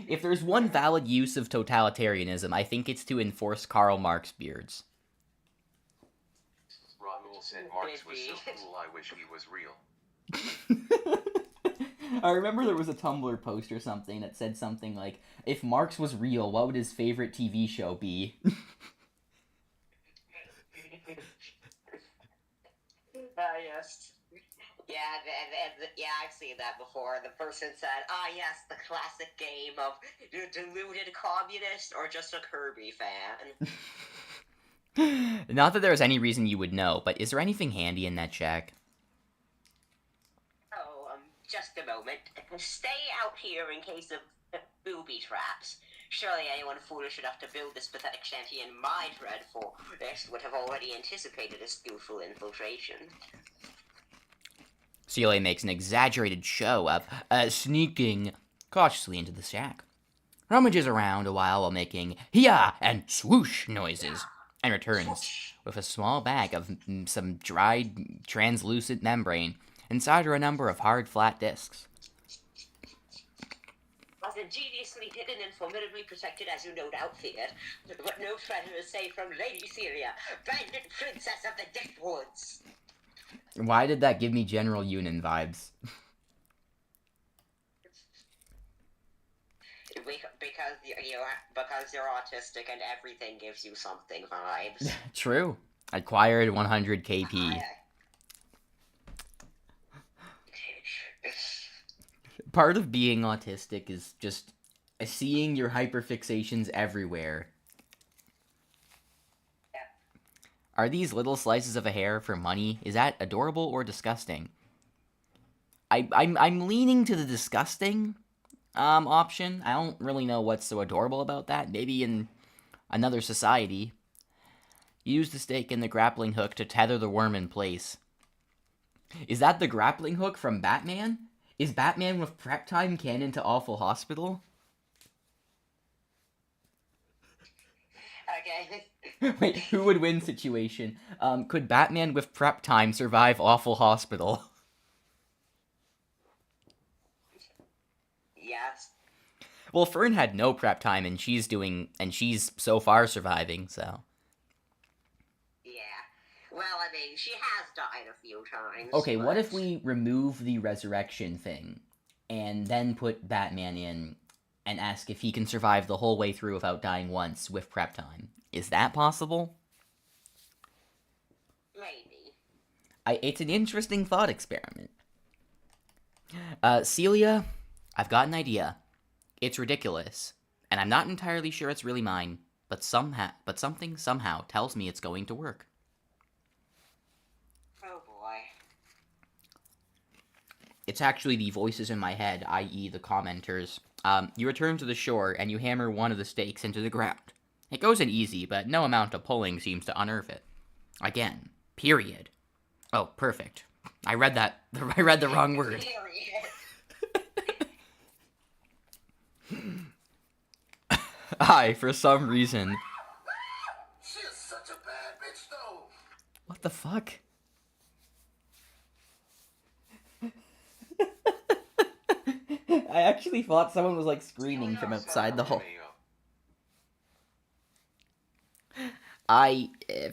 If there's one valid use of totalitarianism, I think it's to enforce Karl Marx beards. Raul said Marx was so cool, I wish he was real. I remember there was a Tumblr post or something that said something like, if Marx was real, what would his favorite TV show be? Yes. Yeah, I've seen that before. The person said, yes, the classic game of deluded communist or just a Kirby fan. Not that there's any reason you would know, but is there anything handy in that shack? Oh, just a moment. Stay out here in case of booby traps. Surely anyone foolish enough to build this pathetic shanty in my dread forest would have already anticipated a skillful infiltration. Celia makes an exaggerated show of sneaking cautiously into the shack, rummages around a while making "hiya" and swoosh noises, and returns with a small bag of some dried translucent membrane. Inside are a number of hard, flat discs. As ingeniously hidden and formidably protected as you no doubt feared, but no treasure is safe from Lady Celia, bandit princess of the Deathwoods. Why did that give me General Yunin vibes? Because you're autistic and everything gives you something vibes. True. Acquired 100 KP. Part of being autistic is just seeing your hyperfixations everywhere. Yeah. Are these little slices of a hair for money? Is that adorable or disgusting? I'm leaning to the disgusting option. I don't really know what's so adorable about that. Maybe in another society. Use the stake and the grappling hook to tether the worm in place. Is that the grappling hook from Batman? Is Batman with prep time canon to Awful Hospital? Okay. Wait, who would win situation? Could Batman with prep time survive Awful Hospital? Yes. Well, Fern had no prep time, and she's so far surviving, so. Yeah. Well, I mean, she has died a few times. Okay, but... what if we remove the resurrection thing, and then put Batman in, and ask if he can survive the whole way through without dying once with prep time? Is that possible? Maybe. It's an interesting thought experiment. Celia, I've got an idea. It's ridiculous, and I'm not entirely sure it's really mine, but something somehow tells me it's going to work. Oh boy. It's actually the voices in my head, i.e. the commenters. You return to the shore, and you hammer one of the stakes into the ground. It goes in easy, but no amount of pulling seems to unearth it. Again, period. Oh, perfect. I read the wrong word. For some reason. She is such a bad bitch, though. What the fuck? I actually thought someone was, like, screaming from outside the hall.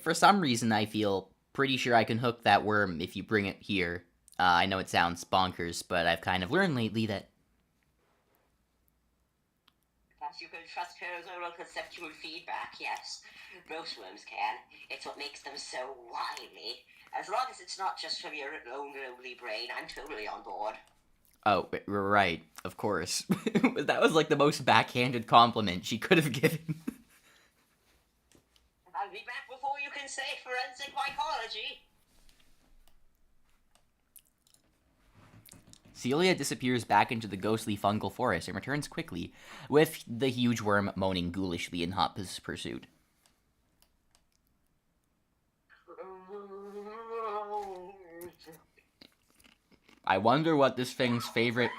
For some reason, I feel pretty sure I can hook that worm if you bring it here. I know it sounds bonkers, but I've kind of learned lately that... Perhaps you can trust her oral conceptual feedback, yes. Most worms can. It's what makes them so wily. As long as it's not just from your own lonely brain, I'm totally on board. Oh, right, of course. That was like the most backhanded compliment she could have given. I'll be back before you can say forensic mycology. Celia disappears back into the ghostly fungal forest and returns quickly, with the huge worm moaning ghoulishly in hot pursuit. I wonder what this thing's favorite...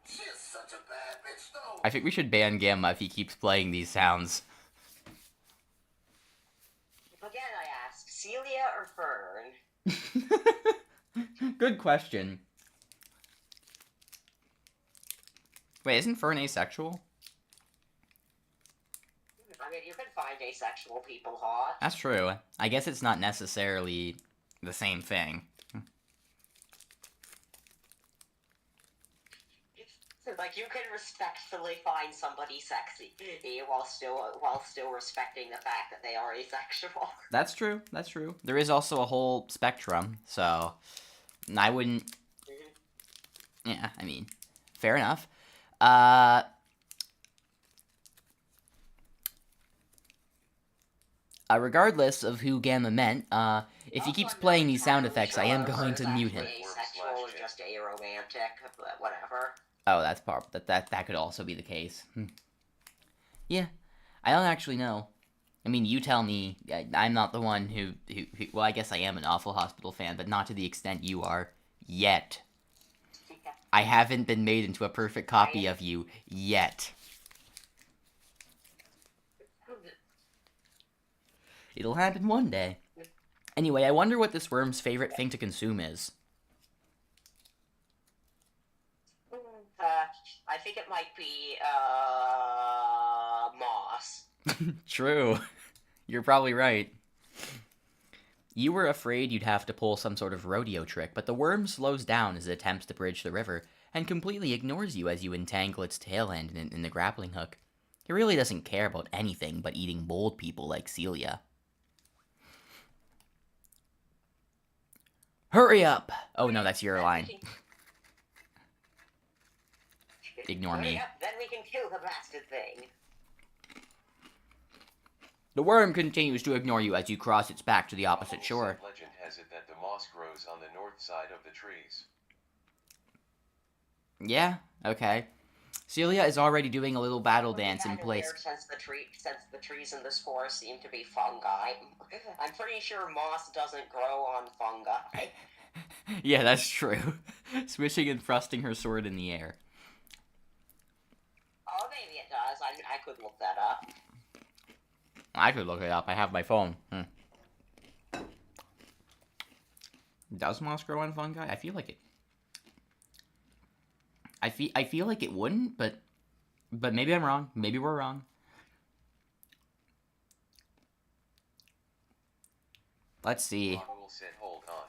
She is such a bad bitch, though. I think we should ban Gamma if he keeps playing these sounds. Again, I ask, Celia or Fern? Good question. Wait, isn't Fern asexual? I mean, you can find asexual people hot. That's true. I guess it's not necessarily the same thing. Like, you can respectfully find somebody sexy while still respecting the fact that they are asexual. That's true. That's true. There is also a whole spectrum, so I wouldn't... Yeah, I mean, fair enough. Regardless of who Gamma meant, if he keeps playing these sound effects, I am going to mute him. Asexual or just aromantic, but whatever. Oh, that's that could also be the case. Yeah, I don't actually know. I mean, you tell me. I'm not the one who. Well, I guess I am an Awful Hospital fan, but not to the extent you are yet. I haven't been made into a perfect copy of you yet. It'll happen one day. Anyway, I wonder what this worm's favorite thing to consume is. I think it might be, moss. True. You're probably right. You were afraid you'd have to pull some sort of rodeo trick, but the worm slows down as it attempts to bridge the river, and completely ignores you as you entangle its tail end in the grappling hook. It really doesn't care about anything but eating bold people like Celia. Hurry up! Oh no, that's your line. Ignore me. Yep, then we can kill the bastard thing. The worm continues to ignore you as you cross its back to the opposite shore. Legend has it that the moss grows on the north side of the trees. Yeah, okay. Celia is already doing a little battle dance in place. Since the trees in this forest seem to be fungi, I'm pretty sure moss doesn't grow on fungi. Yeah, that's true. Swishing and thrusting her sword in the air. Oh, maybe it does. I could look that up. I could look it up. I have my phone. Does moss grow on fungi? I feel like it. I feel like it wouldn't, but maybe I'm wrong. Maybe we're wrong. Let's see. Will said, hold on.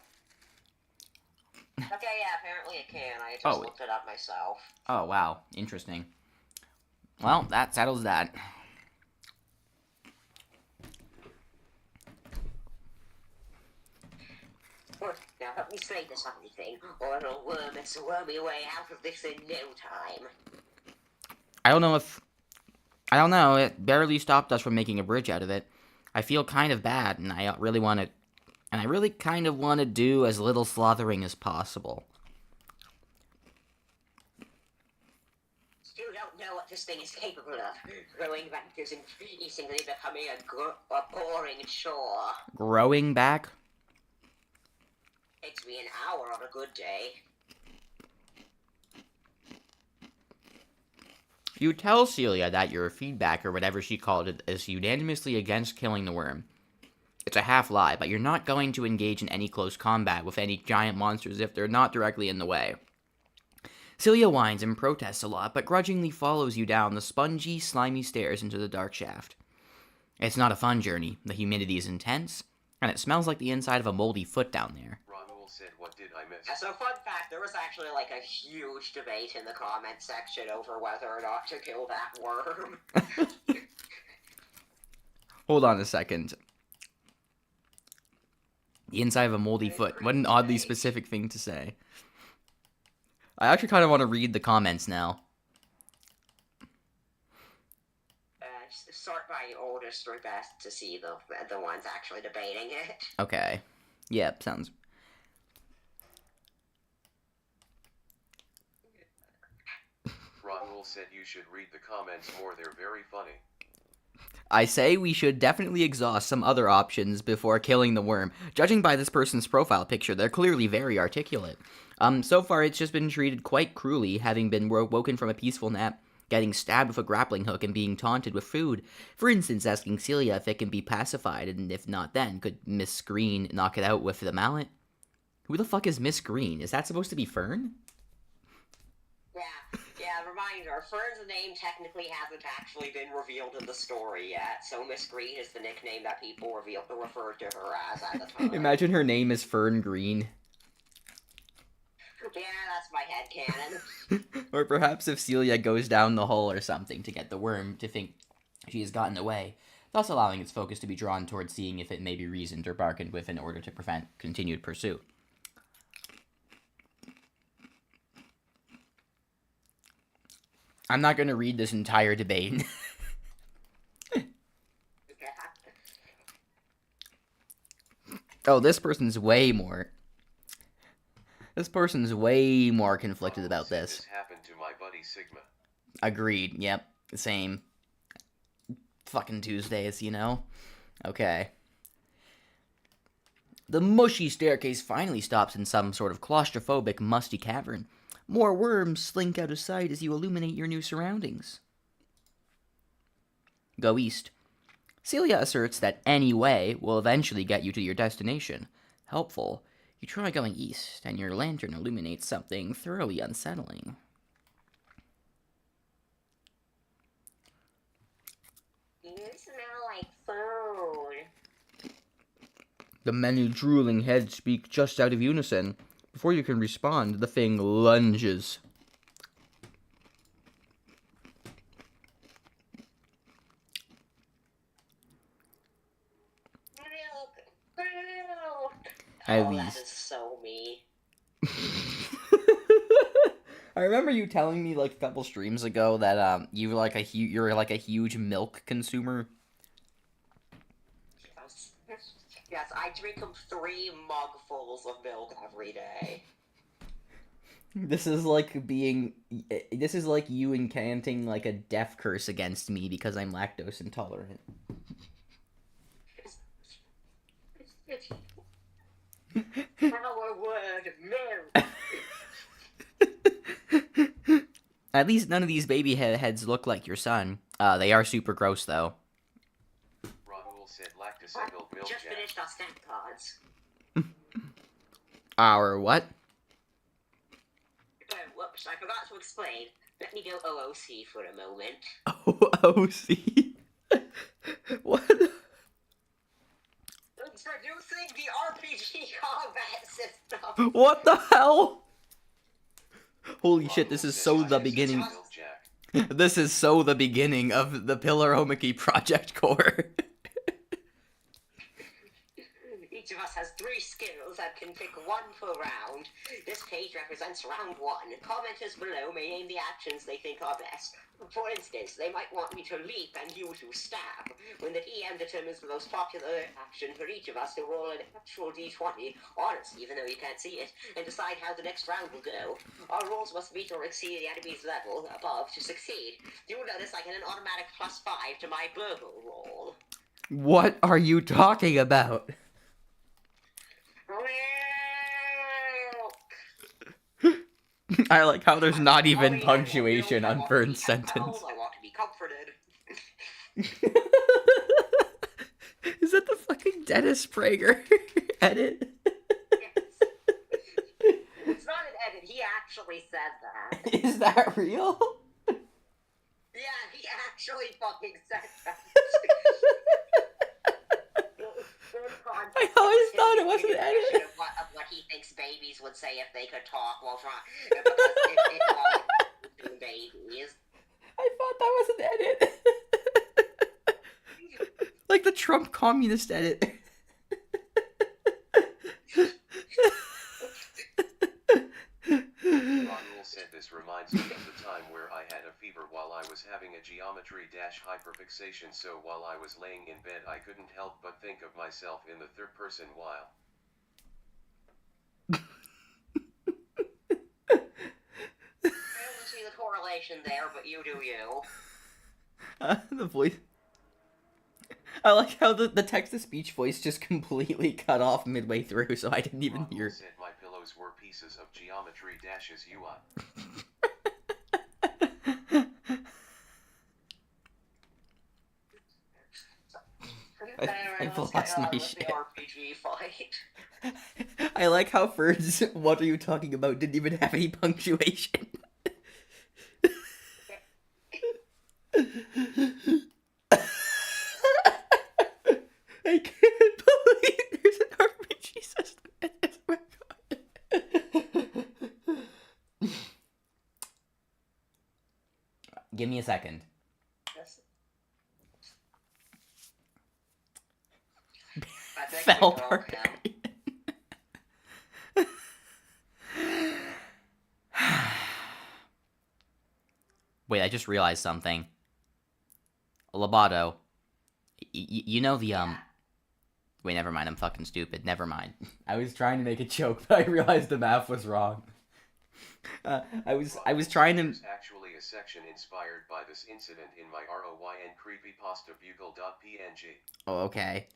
Okay, yeah, apparently it can. I just looked it up myself. Oh, wow. Interesting. Well, that settles that. Now let me say this ugly thing, or it'll worm its wormy way out of this in no time. I don't know. It barely stopped us from making a bridge out of it. I feel kind of bad, and I really kind of want to do as little slaughtering as possible. You don't know what this thing is capable of. Growing back is increasingly becoming a boring chore. Growing back? Takes me an hour on a good day. You tell Celia that your feedback, or whatever she called it, is unanimously against killing the worm. It's a half-lie, but you're not going to engage in any close combat with any giant monsters if they're not directly in the way. Celia whines and protests a lot, but grudgingly follows you down the spongy, slimy stairs into the dark shaft. It's not a fun journey. The humidity is intense, And it smells like the inside of a moldy foot down there. Ronald said, what did I miss? So fun fact, there was actually like a huge debate in the comment section over whether or not to kill that worm. Hold on a second. The inside of a moldy foot. What an oddly specific thing to say. I actually kind of want to read the comments now. Sort by oldest or best to see the ones actually debating it. Okay. Yep, sounds... Ronald said you should read the comments more, they're very funny. I say we should definitely exhaust some other options before killing the worm. Judging by this person's profile picture, they're clearly very articulate. So far it's just been treated quite cruelly, having been woken from a peaceful nap, getting stabbed with a grappling hook, and being taunted with food. For instance, asking Celia if it can be pacified, and if not then, could Miss Green knock it out with the mallet? Who the fuck is Miss Green? Is that supposed to be Fern? Yeah, reminder, Fern's name technically hasn't actually been revealed in the story yet, so Miss Green is the nickname that people referred to her as at the time. Imagine her name is Fern Green. Yeah, that's my headcanon. Or perhaps if Celia goes down the hole or something to get the worm to think she has gotten away, thus allowing its focus to be drawn towards seeing if it may be reasoned or bargained with in order to prevent continued pursuit. I'm not going to read this entire debate. Oh, this person's way more conflicted about this. This happened to my buddy Sigma. Agreed. Yep. Same. Fucking Tuesdays, you know? Okay. The mushy staircase finally stops in some sort of claustrophobic, musty cavern. More worms slink out of sight as you illuminate your new surroundings. Go east. Celia asserts that any way will eventually get you to your destination. Helpful. You try going east, and your lantern illuminates something thoroughly unsettling. You smell like food. The many drooling heads speak just out of unison. Before you can respond, the thing lunges. At least. That is so me. I remember you telling me like a couple streams ago that you're like a huge milk consumer. Yes, I drink 3 mugfuls of milk every day. This is like you incanting like a death curse against me because I'm lactose intolerant. Our word, milk. At least none of these baby heads look like your son. They are super gross though. Ronald said lactose and milk Just jam. finished our stamp cards. Our what? Oh, whoops, I forgot to explain. Let me go OOC for a moment. OOC? What? Introducing the RPG combat system! What the hell? Holy shit, this is so Ronald the said beginning. milk jack. This is so the beginning of the Pillar Omiki Project Core. Each of us has 3 skills and can pick 1 per round. This page represents round 1. Commenters below may name the actions they think are best. For instance, they might want me to leap and you to stab. When the DM determines the most popular action for each of us, to roll an actual d20, honest, even though you can't see it, and decide how the next round will go. Our rolls must meet or exceed the enemy's level above to succeed. You'll notice I get an automatic +5 to my burgle roll. What are you talking about? I like how there's not even punctuation on Vern's sentence. I want to be comforted. Is that the fucking Dennis Prager edit? Yes. It's not an edit, he actually said that. Is that real? Yeah, he actually fucking said that. I always thought it wasn't Impression edited. of what he thinks babies would say if they could talk while trying. Because while babies. I thought that was an edit. Like the Trump communist edit. Raul said this reminds me of the time where I had a fever while I was having a geometry-hyperfixation, so while I was laying in bed I couldn't help but think of myself in the third person while. I don't see the correlation there, but you do you. The voice. I like how the text-to-speech voice just completely cut off midway through, so I didn't even hear. Raul said my pillows were pieces of geometry dashes UI. I've lost my shit. RPG fight. I like how Ferd's "What are you talking about?" didn't even have any punctuation. I can't believe there's an RPG system in this. Oh my God. Give me a second. Yes. Fell apart. Wait, I just realized something. Loboto. You know the, Wait, never mind, I'm fucking stupid. Never mind. I was trying to make a joke, but I realized the math was wrong. I was trying to... There's actually a section inspired by this incident in my ROYN creepypasta bugle.png. Oh, okay.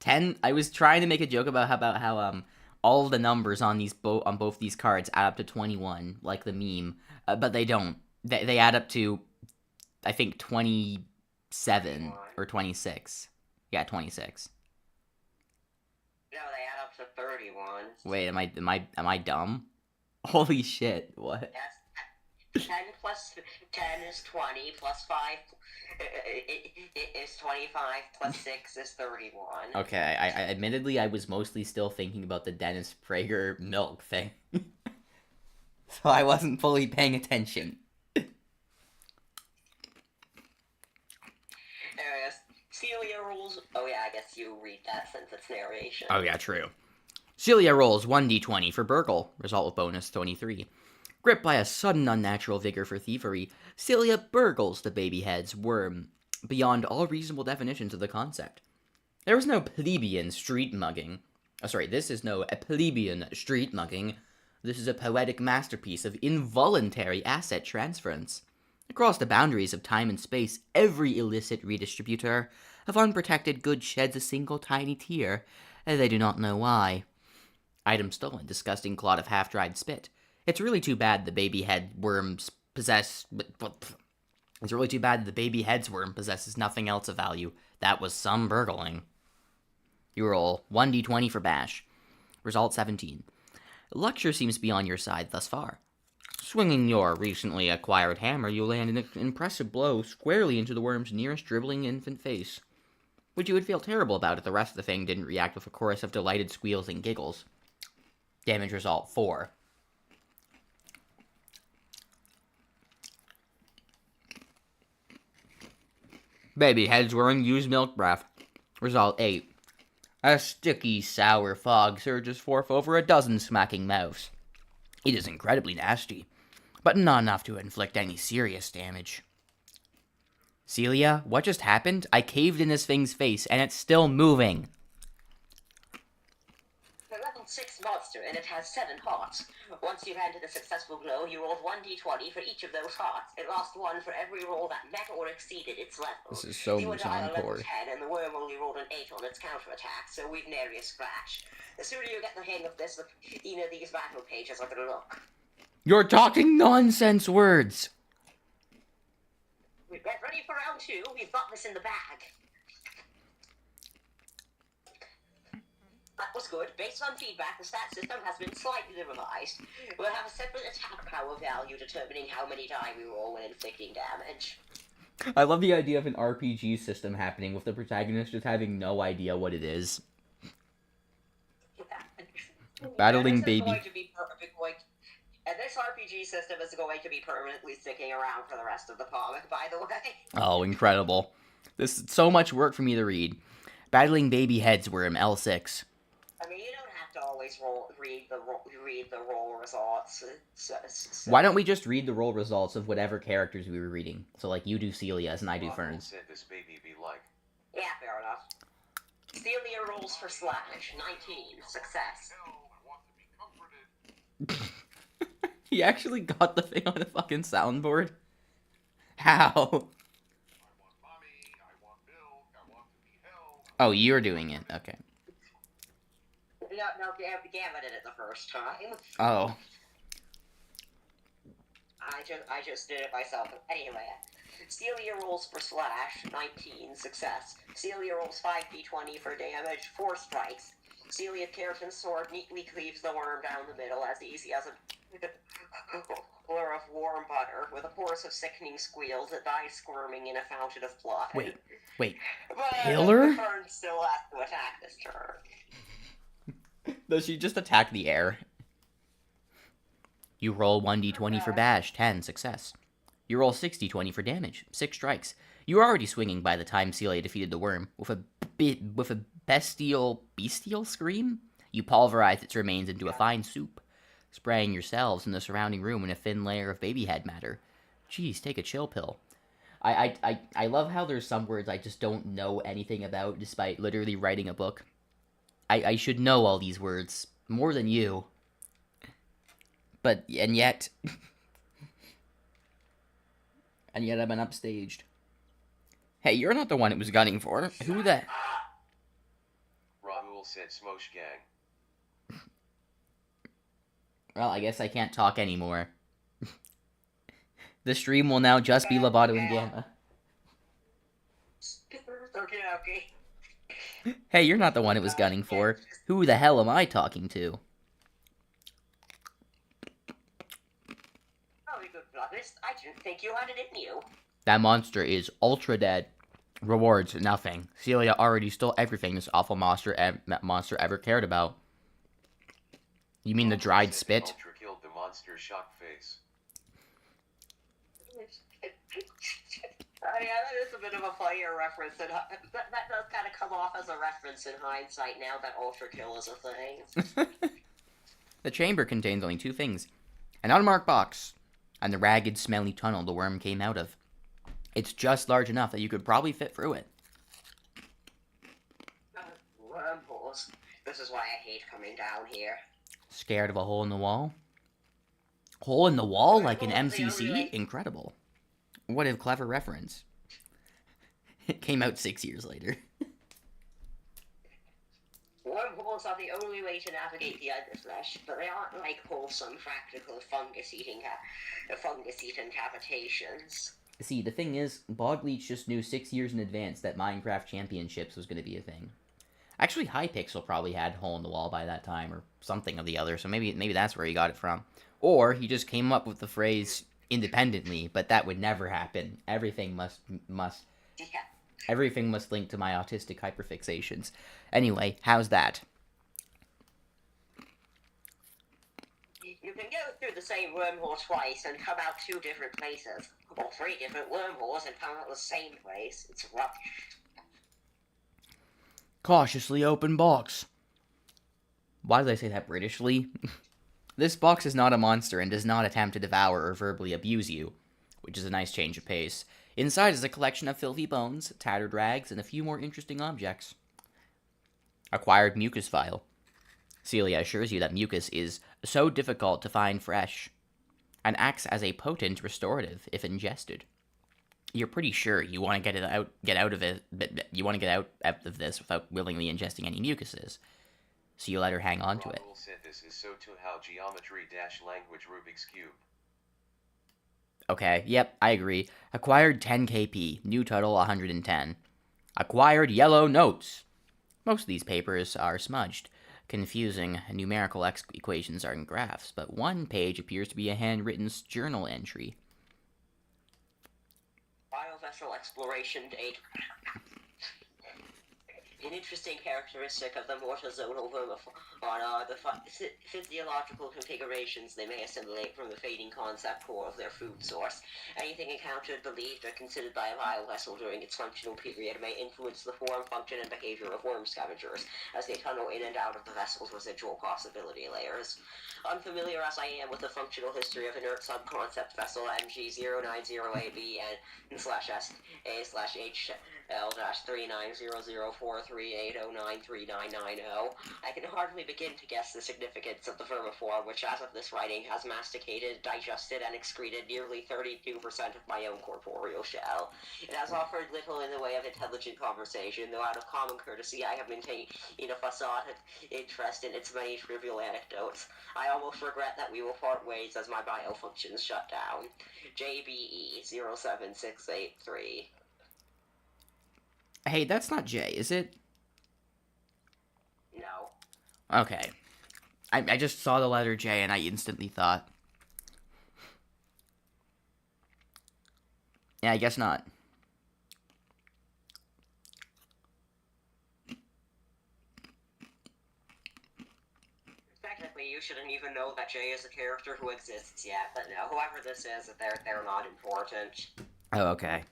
10. I was trying to make a joke about how all the numbers on these on both these cards add up to 21, like the meme, but they don't. They add up to, I think, 27 or 26. Yeah, 26. No, they add up to 31. Wait, am I dumb? Holy shit! What? Yes. 10 plus 10 is 20, plus 5 is 25, plus 6 is 31. Okay, I admittedly I was mostly still thinking about the Dennis Prager milk thing, so I wasn't fully paying attention. Celia rules. Oh yeah, I guess you read that since it's narration. Oh yeah, true. Celia rolls 1d20 for Burgle, result with bonus 23. Gripped by a sudden unnatural vigor for thievery, Celia burgles the baby head's worm beyond all reasonable definitions of the concept. There was no plebeian street mugging. This is no plebeian street mugging. This is a poetic masterpiece of involuntary asset transference. Across the boundaries of time and space, every illicit redistributor of unprotected goods sheds a single tiny tear, and they do not know why. Item stolen, disgusting clot of half-dried spit. It's really too bad the baby head worms possess... It's really too bad the baby head's worm possesses nothing else of value. That was some burgling. You roll 1d20 for bash. Result 17. Luxure seems to be on your side thus far. Swinging your recently acquired hammer, you land an impressive blow squarely into the worm's nearest dribbling infant face. Which you would feel terrible about if the rest of the thing didn't react with a chorus of delighted squeals and giggles. Damage result 4. Baby heads wearing used milk breath. Result 8. A sticky, sour fog surges forth over a dozen smacking mouths. It is incredibly nasty, but not enough to inflict any serious damage. Celia, what just happened? I caved in this thing's face, and it's still moving. The level 6 monster, and it has 7 hearts. Once you landed a successful blow, you rolled 1d20 for each of those hearts. It lost 1 for every roll that met or exceeded its level. This is so you were down at level encore. 10, and the worm only rolled an 8 on its counterattack, so we'd nary a scratch. The sooner you get the hang of this, these battle pages are gonna look. You're talking nonsense words. Get ready for round 2. We've got this in the bag. That was good. Based on feedback, the stat system has been slightly revised. We'll have a separate attack power value determining how many die we roll when inflicting damage. I love the idea of an RPG system happening with the protagonist just having no idea what it is. Battling this is baby. going to be and this RPG system is going to be permanently sticking around for the rest of the comic, by the way. Oh, incredible. This is so much work for me to read. Battling baby headsworm L6. I mean, you don't have to always read the roll results. Why don't we just read the roll results of whatever characters we were reading? So, like, you do Celia's and I do Fern's. Said this baby be like. Yeah, fair enough. Celia rolls for slash 19 success. He actually got the thing on a fucking soundboard? How? Oh, you're doing it. Okay. No, Gamma did it the first time. Oh. I just did it myself. Anyway, Celia rolls for slash 19 success. Celia rolls 5d20 for damage, 4 strikes. Celia's Keratin sword neatly cleaves the worm down the middle as easy as a pillar of warm butter. With a chorus of sickening squeals, it dies squirming in a fountain of blood. Wait. But Pillar? Fern still has to attack this turn. Does she just attack the air? You roll 1d20 for bash, 10, success. You roll 6d20 for damage, 6 strikes. You were already swinging by the time Celia defeated the worm. With a bestial scream, you pulverize its remains into a fine soup, spraying yourselves and the surrounding room in a thin layer of baby head matter. Geez, take a chill pill. I love how there's some words I just don't know anything about, despite literally writing a book. I should know all these words, more than you. And yet I've been upstaged. Hey, you're not the one it was gunning for. Who the... Rahul said Smosh Gang. Well, I guess I can't talk anymore. The stream will now just be Loboto and Gamma. Okay. Hey, you're not the one it was gunning for. Who the hell am I talking to? Oh, you good bloodless. I didn't think you had it in you. That monster is ultra dead. Rewards, nothing. Celia already stole everything this awful monster ever cared about. You mean the dried spit? Ultra killed the monster shock face. Yeah, that is a bit of a funnier reference. And that does kind of come off as a reference in hindsight now that Ultra Kill is a thing. The chamber contains only 2 things. An unmarked box, and the ragged, smelly tunnel the worm came out of. It's just large enough that you could probably fit through it. Wormholes. This is why I hate coming down here. Scared of a hole in the wall? Hole in the wall like an MCC? Incredible. What a clever reference. It came out 6 years later. Wormholes are the only way to navigate the underflesh, but they aren't like wholesome, practical fungus-eating cavitations. See, the thing is, Bogleach just knew 6 years in advance that Minecraft Championships was going to be a thing. Actually, Hypixel probably had Hole in the Wall by that time, or something of the other, so maybe that's where he got it from. Or he just came up with the phrase independently, but that would never happen. Everything must Yeah. everything must link to my autistic hyperfixations. Anyway, how's that? You can go through the same wormhole twice and come out 2 different places, or 3 different wormholes and come out the same place. It's rough. Cautiously open box. Why did I say that Britishly? This box is not a monster and does not attempt to devour or verbally abuse you, which is a nice change of pace. Inside is a collection of filthy bones, tattered rags, and a few more interesting objects. Acquired mucus vial. Celia assures you that mucus is so difficult to find fresh, and acts as a potent restorative if ingested. You're pretty sure you want to get out of it, but you want to get out of this without willingly ingesting any mucuses. So you let her hang on to it. Rahul said this is so to how geometry-language Rubik's Cube. Okay, yep, I agree. Acquired 10 KP, new total 110. Acquired yellow notes. Most of these papers are smudged. Confusing numerical equations are in graphs, but one page appears to be a handwritten journal entry. Vial vessel exploration date. An interesting characteristic of the mortozonal vermifauna are the physiological configurations they may assimilate from the fading concept core of their food source. Anything encountered, believed, or considered by a vile vessel during its functional period may influence the form, function, and behavior of worm scavengers, as they tunnel in and out of the vessel's residual possibility layers. Unfamiliar as I am with the functional history of inert subconcept vessel MG090AB and /SA/HL-39004380939990, I can hardly begin to guess the significance of the vermiform, which as of this writing has masticated, digested, and excreted nearly 32% of my own corporeal shell. It has offered little in the way of intelligent conversation, though out of common courtesy I have maintained a facade of interest in its many trivial anecdotes. I almost regret that we will part ways as my biofunctions shut down. JBE 07683. Hey, that's not J, is it? No. Okay. I just saw the letter J and I instantly thought. Yeah, I guess not. Technically, you shouldn't even know that Jay is a character who exists yet, but no, whoever this is, they're not important. Oh, okay.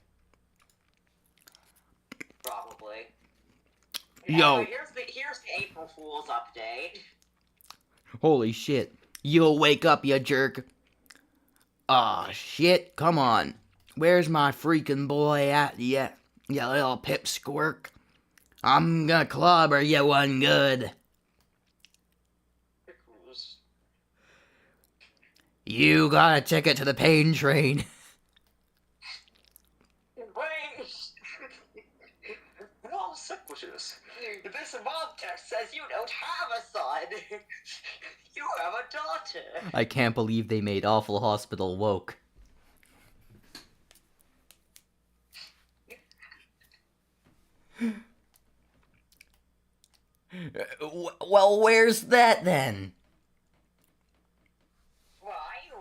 Probably. Yo. Anyway, here's the April Fool's update. Holy shit. You'll wake up, you jerk. Aw, shit, come on. Where's my freaking boy at, you little pipsquirk? I'm gonna clobber you one good. You got a ticket to the pain train. Wait! No sequitous. This mob text says you don't have a son. You have a daughter. I can't believe they made Awful Hospital woke. Well, where's that then? Why,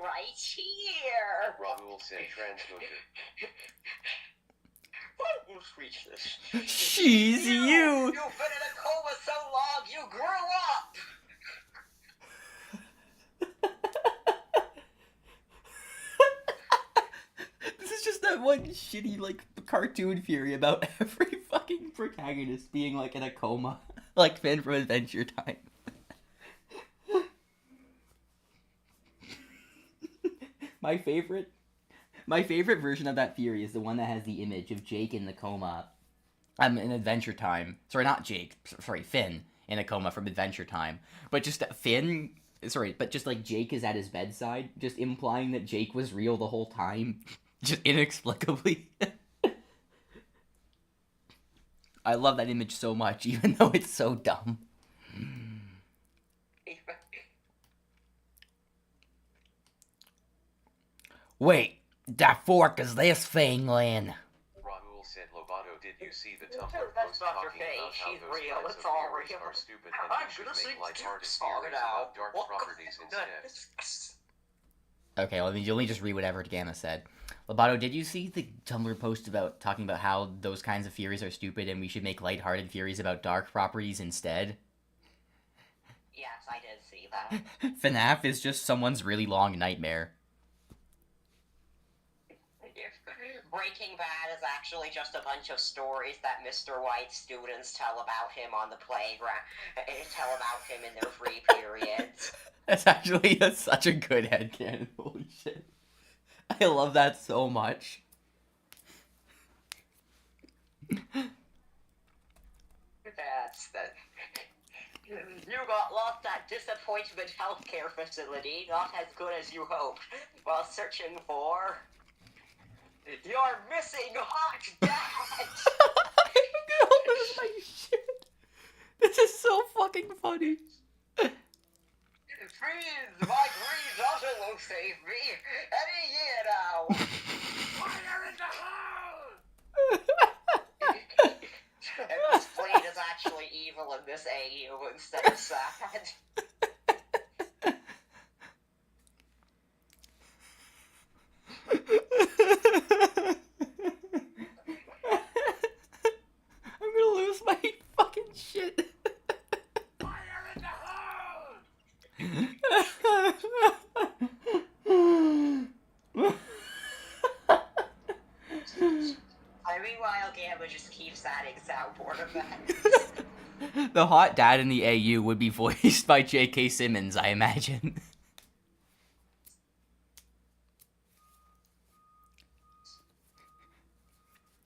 right here. Rahul said transmotor. Who's speechless? She's you! You've been in a coma so long, you grew up! This is just that one shitty, like, cartoon theory about every fucking protagonist being, like, in a coma. Like Finn from Adventure Time. My favorite version of that theory is the one that has the image of Jake in the coma. In Adventure Time. Sorry, not Jake. Sorry, Finn in a coma from Adventure Time. But just Finn... Sorry, but just like Jake is at his bedside, just implying that Jake was real the whole time. Just inexplicably. I love that image so much, even though it's so dumb. Wait, that fork is this thing, Lynn. Rahul said, Loboto, did you see the Tumblr That's post Dr. talking Faye. about how She's those real. kinds It's of all theories real. are stupid I'm and you gonna should sing make lighthearted song theories now. about dark What? properties instead? Okay, let me just read whatever Gamma said. Loboto, did you see the Tumblr post about talking about how those kinds of theories are stupid and we should make lighthearted theories about dark properties instead? Yes, I did see that. FNAF is just someone's really long nightmare. Breaking Bad is actually just a bunch of stories that Mr. White's students tell about him on the playground, tell about him in their free periods. That's such a good headcanon. Holy shit. I love that so much. That's that. You got lost at Disappointment Healthcare Facility, not as good as you hoped, while searching for your missing hot dad. I'm gonna lose my shit. This is so fucking funny. Freeze! My green daughter will save me any year now. Fire in the hole! And this blade is actually evil in this AU instead of sad. Meanwhile, Gamma just keeps adding soundboard effects. The hot dad in the AU would be voiced by J.K. Simmons, I imagine.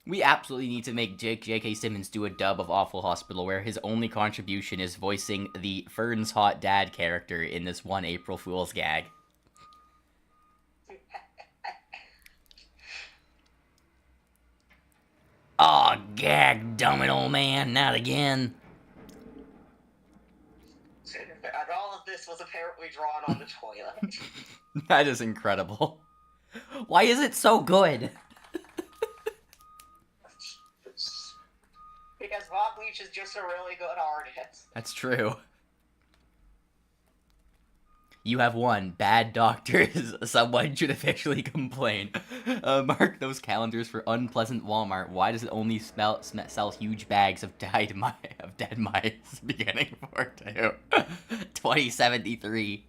We absolutely need to make J.K. Simmons do a dub of Awful Hospital where his only contribution is voicing the Fern's hot dad character in this one April Fool's gag. Aw, gag, dumb it, old man, not again. And all of this was apparently drawn on the toilet. That is incredible. Why is it so good? Because Bob Leach is just a really good artist. That's true. You have won. Bad doctors. Someone should officially complain. Mark those calendars for unpleasant Walmart. Why does it only sell huge bags of dead mice? Beginning for 2073.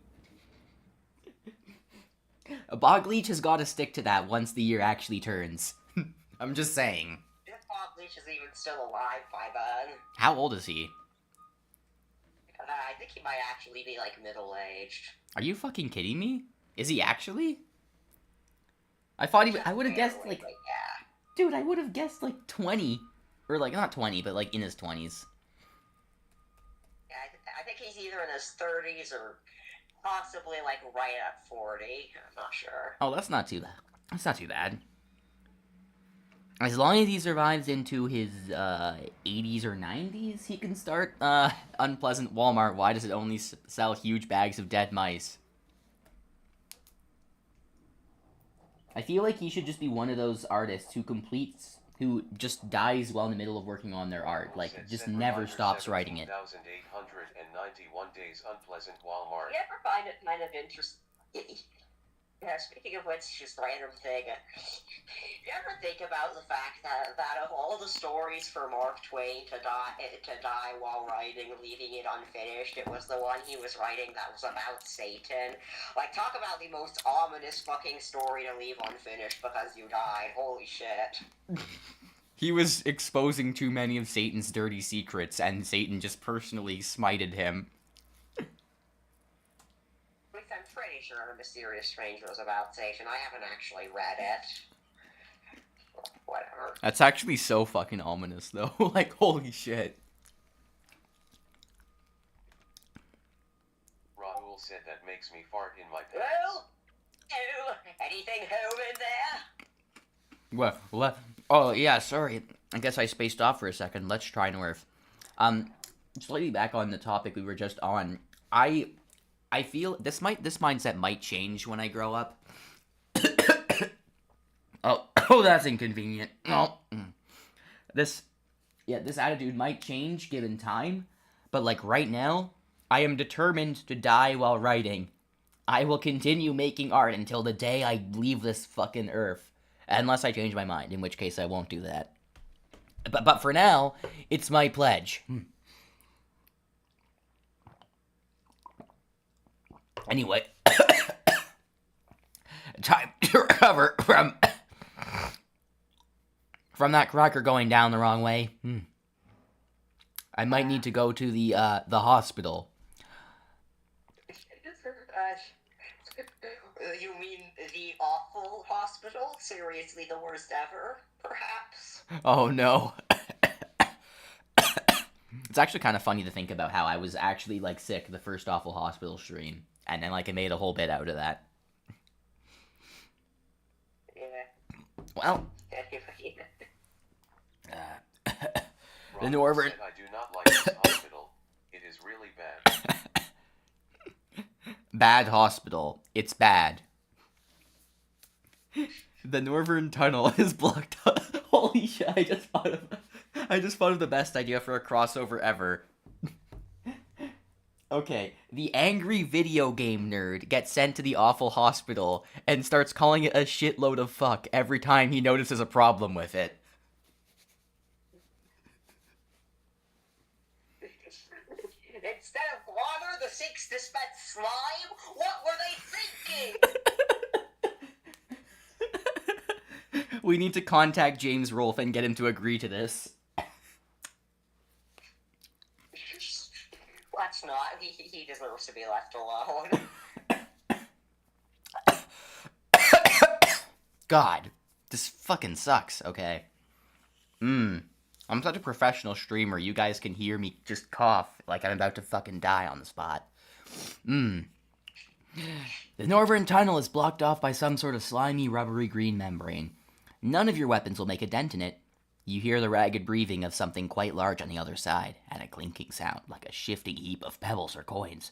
Bog Leach has got to stick to that once the year actually turns. I'm just saying. If Bob Leach is even still alive by then. How old is he? I think he might actually be, like, middle-aged. Are you fucking kidding me? Is he actually? I thought I would have guessed, like... Yeah. Dude, I would have guessed, like, 20. Or, like, not 20, but, like, in his 20s. Yeah, I think he's either in his 30s or possibly, like, right at 40. I'm not sure. Oh, that's not too bad. That's not too bad. As long as he survives into his 80s or 90s, he can start unpleasant Walmart. Why does it only sell huge bags of dead mice? I feel like he should just be one of those artists who just dies while in the middle of working on their art. Like, just never stops writing it. 17,891 days unpleasant Walmart. You ever find it kind of interesting? Yeah, speaking of which, just random thing. You ever think about the fact that of all the stories for Mark Twain to die while writing, leaving it unfinished, it was the one he was writing that was about Satan? Like, talk about the most ominous fucking story to leave unfinished because you died. Holy shit. He was exposing too many of Satan's dirty secrets, and Satan just personally smited him. I'm pretty sure Mysterious Stranger was about Satan. I haven't actually read it. Whatever. That's actually so fucking ominous, though. Like, holy shit. Raoul said that makes me fart in my pants. Well, anything home in there? What? Oh, yeah, sorry. I guess I spaced off for a second. Let's try North. Slightly back on the topic we were just on. I feel this mindset might change when I grow up. oh, that's inconvenient. Oh, this attitude might change given time, but like right now, I am determined to die while writing. I will continue making art until the day I leave this fucking earth, unless I change my mind, in which case I won't do that. But for now, it's my pledge. Anyway, time to recover from that cracker going down the wrong way. I might need to go to the hospital. You mean the awful hospital? Seriously, the worst ever, perhaps? Oh no. It's actually kind of funny to think about how I was actually like sick the first awful hospital stream. And then, like, I made a whole bit out of that. Yeah. Well. The Northern. I do not like this hospital. It is really bad. Bad hospital. It's bad. The Northern Tunnel is blocked up. Holy shit, I just thought of the best idea for a crossover ever. Okay, the angry video game nerd gets sent to the awful hospital and starts calling it a shitload of fuck every time he notices a problem with it. Instead of water, the sinks dispense slime? What were they thinking? We need to contact James Rolfe and get him to agree to this. Let's not. He deserves to be left alone. God, this fucking sucks, okay? I'm such a professional streamer, you guys can hear me just cough like I'm about to fucking die on the spot. The northern tunnel is blocked off by some sort of slimy, rubbery green membrane. None of your weapons will make a dent in it. You hear the ragged breathing of something quite large on the other side, and a clinking sound like a shifting heap of pebbles or coins.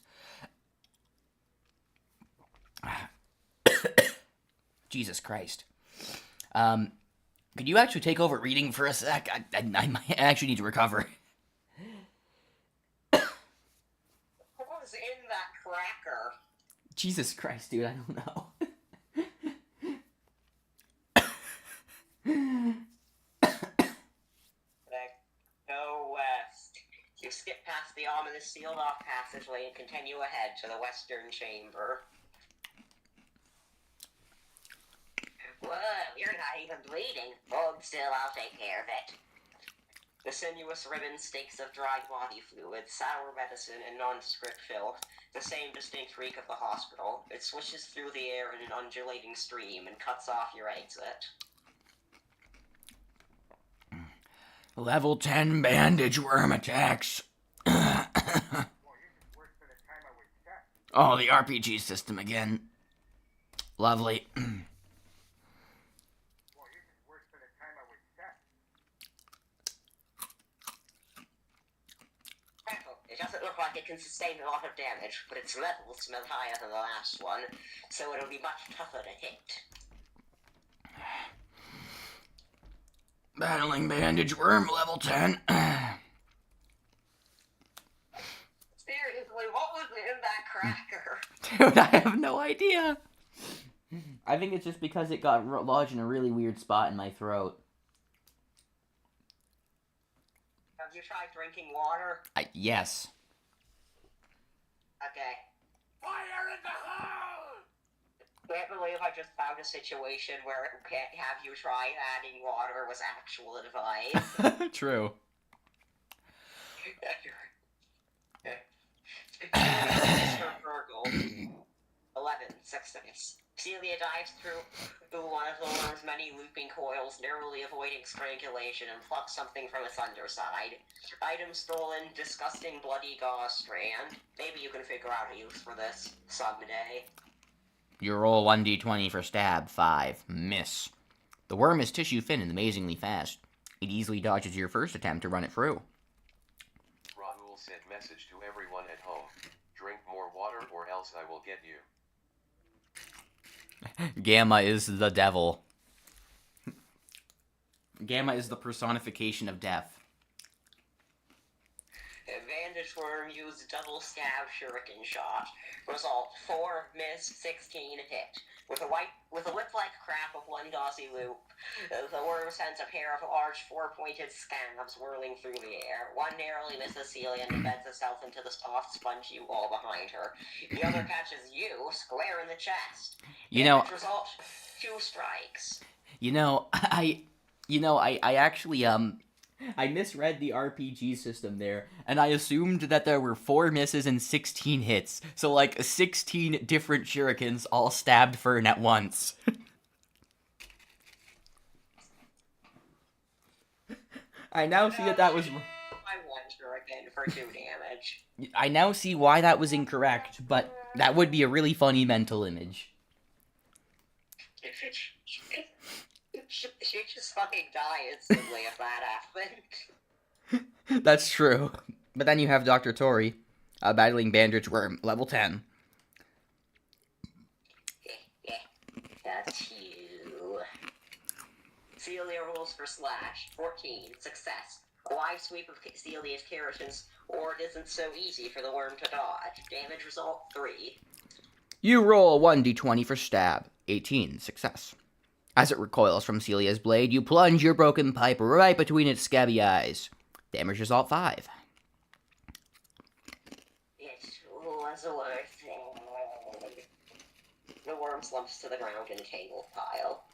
Jesus Christ. Could you actually take over reading for a sec? I might actually need to recover. What was in that cracker? Jesus Christ, dude, I don't know. Go west. You skip past the ominous sealed-off passageway and continue ahead to the western chamber. Whoa, you're not even bleeding. Hold still, I'll take care of it. The sinuous ribbon stakes of dried body fluid, sour medicine, and nondescript filth, the same distinct reek of the hospital. It swishes through the air in an undulating stream and cuts off your exit. Level 10 bandage worm attacks. Oh, the RPG system again. Lovely. It doesn't look like it can sustain a lot of damage, but its levels smell higher than the last one, so it'll be much tougher to hit. Battling bandage worm, level 10. Seriously, what was in that cracker? Dude, I have no idea. I think it's just because it got lodged in a really weird spot in my throat. Have you tried drinking water? Yes. Okay. Fire in the hole! Can't believe I just found a situation where it can't have you try adding water was actual advice. True. 11 success. Celia dives through one of the worm's many looping coils, narrowly avoiding strangulation, and plucks something from its underside. Item stolen, disgusting bloody gauze strand. Maybe you can figure out a use for this someday. You roll 1d20 for stab, 5. Miss. The worm is tissue thin and amazingly fast. It easily dodges your first attempt to run it through. Rahul said message to everyone at home. Drink more water or else I will get you. Gamma is the devil. Gamma is the personification of death. Bandage worm used double stab shuriken shot. Result 4 miss, 16 hit. With a whip-like crack of one gauzy loop, the worm sends a pair of large 4-pointed scabs whirling through the air. One narrowly misses Celia and embeds itself into the soft, spongy wall behind her. The other catches you square in the chest. Result 2 strikes. I actually, I misread the RPG system there, and I assumed that there were 4 misses and 16 hits. So, like, 16 different shurikens all stabbed Fern at once. I now see that was... I one shuriken for 2 damage. I now see why that was incorrect, but that would be a really funny mental image. She'd just fucking die instantly if that happened. That's true. But then you have Dr. Tori, battling bandage worm, level 10. Yeah, that's you. Celia rolls for slash, 14, success. Wide sweep of Celia's keratins, or it isn't so easy for the worm to dodge. Damage result 3. You roll 1d20 for stab, 18, success. As it recoils from Celia's blade, you plunge your broken pipe right between its scabby eyes. Damage result 5. It was worth it. The worm slumps to the ground in a tangled pile.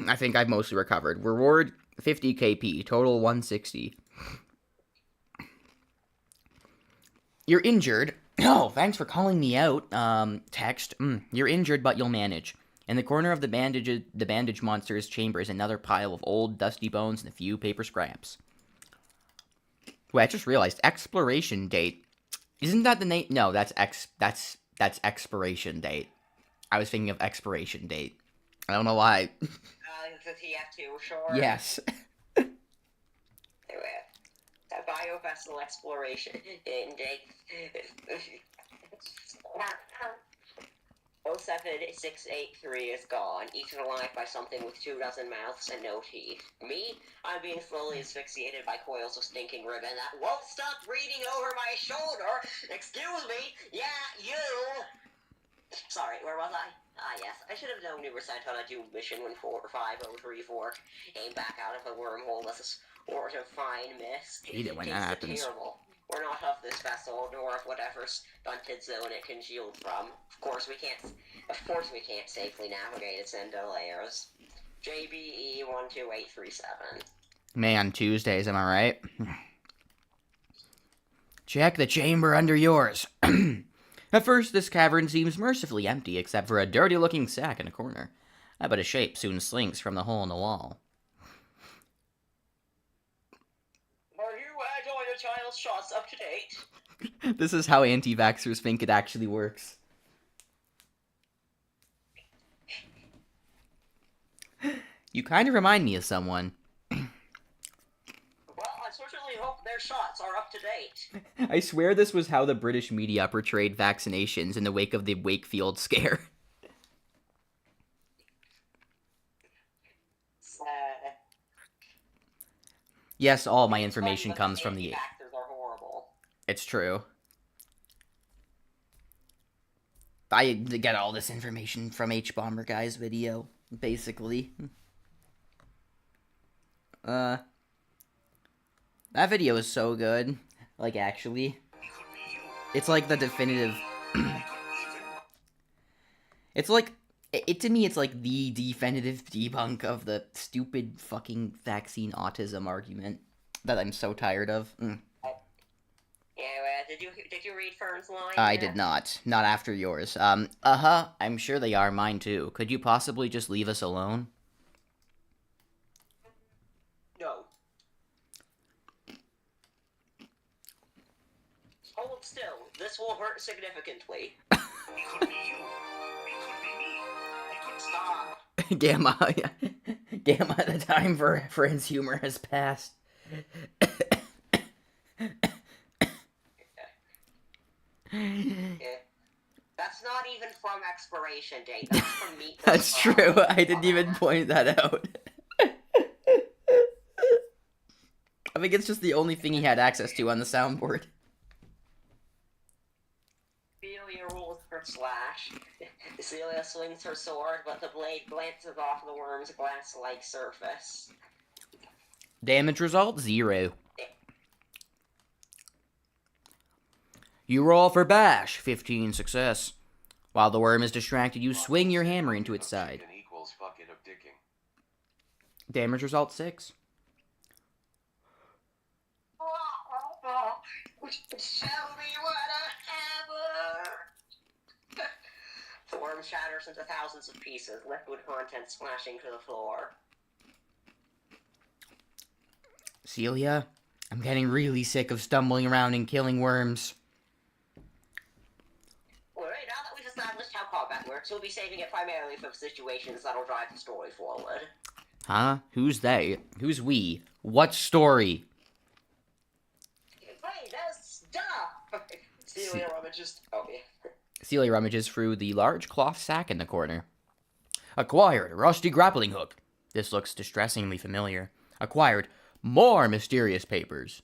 I think I've mostly recovered. Reward 50 KP, total 160. You're injured. Oh, thanks for calling me out. Text. You're injured, but you'll manage. In the corner of the bandage monster's chamber is another pile of old, dusty bones and a few paper scraps. Wait, I just realized exploration date. Isn't that the name? No, that's expiration date. I was thinking of expiration date. I don't know why. The TF2, sure. Yes. Anyway, biovessel exploration date. 07683 is gone, eaten alive by something with 24 mouths and no teeth. Me? I'm being slowly asphyxiated by coils of stinking ribbon that won't stop breathing over my shoulder. Excuse me? Yeah, you! Sorry, where was I? Ah, yes. I should have known you were sent on a doomed mission when 5034 came back out of the wormhole as a sort of fine mist. Hate it when that happens. Terrible. We're not of this vessel, nor of whatever stunted zone it congealed from. Of course we can't safely navigate its endo layers. JBE 12837. Man, Tuesdays, am I right? Check the chamber under yours. At first, this cavern seems mercifully empty, except for a dirty-looking sack in a corner. But a shape soon slinks from the hole in the wall. Are you had all your child's shots up to date? This is how anti-vaxxers think it actually works. You kind of remind me of someone. Well, I certainly hope their shots are up to date. I swear this was how the British media portrayed vaccinations in the wake of the Wakefield scare. Yes, all my information comes from the... Anti-vaxxers are horrible. It's true. I get all this information from H-Bomber Guy's video, basically. That video is so good. Like, actually. It's like the definitive... It's like... to me, it's like the definitive debunk of the stupid fucking vaccine autism argument that I'm so tired of. Yeah, did you read Fern's line? I did not. Not after yours. I'm sure they are mine too. Could you possibly just leave us alone? No. Hold still. This will hurt significantly. It could be you. It could be me. It could stop. Gamma, Gamma, the time for Friends humor has passed. Yeah. That's not even from expiration date. That's from meat. That's true. I didn't even point that out. I think it's just the only thing he had access to on the soundboard. Celia rules her slash. Celia swings her sword, but the blade glances off the worm's glass-like surface. Damage result, 0. You roll for bash, 15 success. While the worm is distracted, you swing your hammer into its side. Equals bucket of dicking. Damage result, 6. Tell me what a hammer! The worm shatters into thousands of pieces, liquid content splashing to the floor. Celia, I'm getting really sick of stumbling around and killing worms. Alright, now that we've established how combat works, we'll be saving it primarily for situations that'll drive the story forward. Huh? Who's they? Who's we? What story? Hey, that's stuff! Celia rummages... Oh, yeah. Celia rummages through the large cloth sack in the corner. Acquired, rusty grappling hook. This looks distressingly familiar. Acquired, more mysterious papers.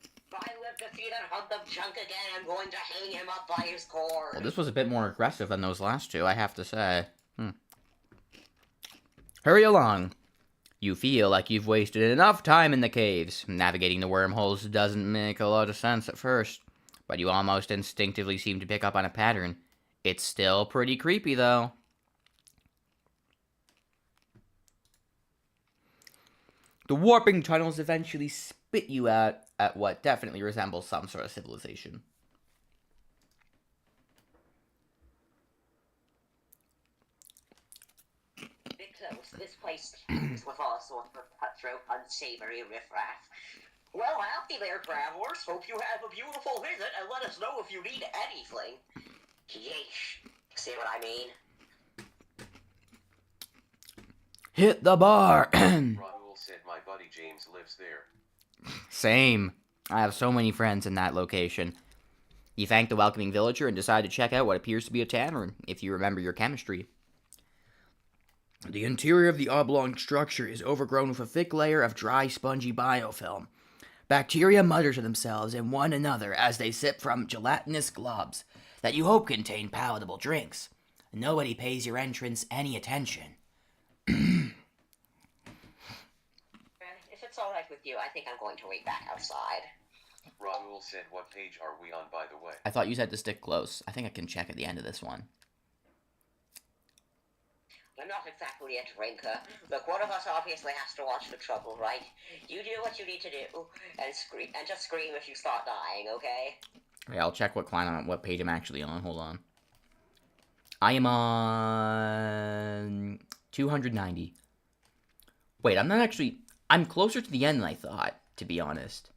If I live to see that hunk of junk again, I'm going to hang him up by his cord. Well, this was a bit more aggressive than those last two, I have to say. Hurry along. You feel like you've wasted enough time in the caves. Navigating the wormholes doesn't make a lot of sense at first, but you almost instinctively seem to pick up on a pattern. It's still pretty creepy, though. The warping tunnels eventually spit you out at what definitely resembles some sort of civilization. Bit close. This place teems with all sorts of cutthroat, unsavory riffraff. Well, howdy there, travelers. Hope you have a beautiful visit, and let us know if you need anything. Yeesh. See what I mean? Hit the bar! Rahul said my buddy James lives there. Same. I have so many friends in that location. You thank the welcoming villager and decide to check out what appears to be a tavern, if you remember your chemistry. The interior of the oblong structure is overgrown with a thick layer of dry, spongy biofilm. Bacteria mutter to themselves and one another as they sip from gelatinous globs that you hope contain palatable drinks. Nobody pays your entrance any attention. If it's alright with you, I think I'm going to wait back outside. Rahul said what page are we on, by the way? I thought you said to stick close. I think I can check at the end of this one. I'm not exactly a drinker. Look, one of us obviously has to watch the trouble, right? You do what you need to do, and scream, and just scream if you start dying, okay? Okay, I'll check what page I'm actually on. Hold on. I am on 290. Wait, I'm not actually... I'm closer to the end than I thought, to be honest.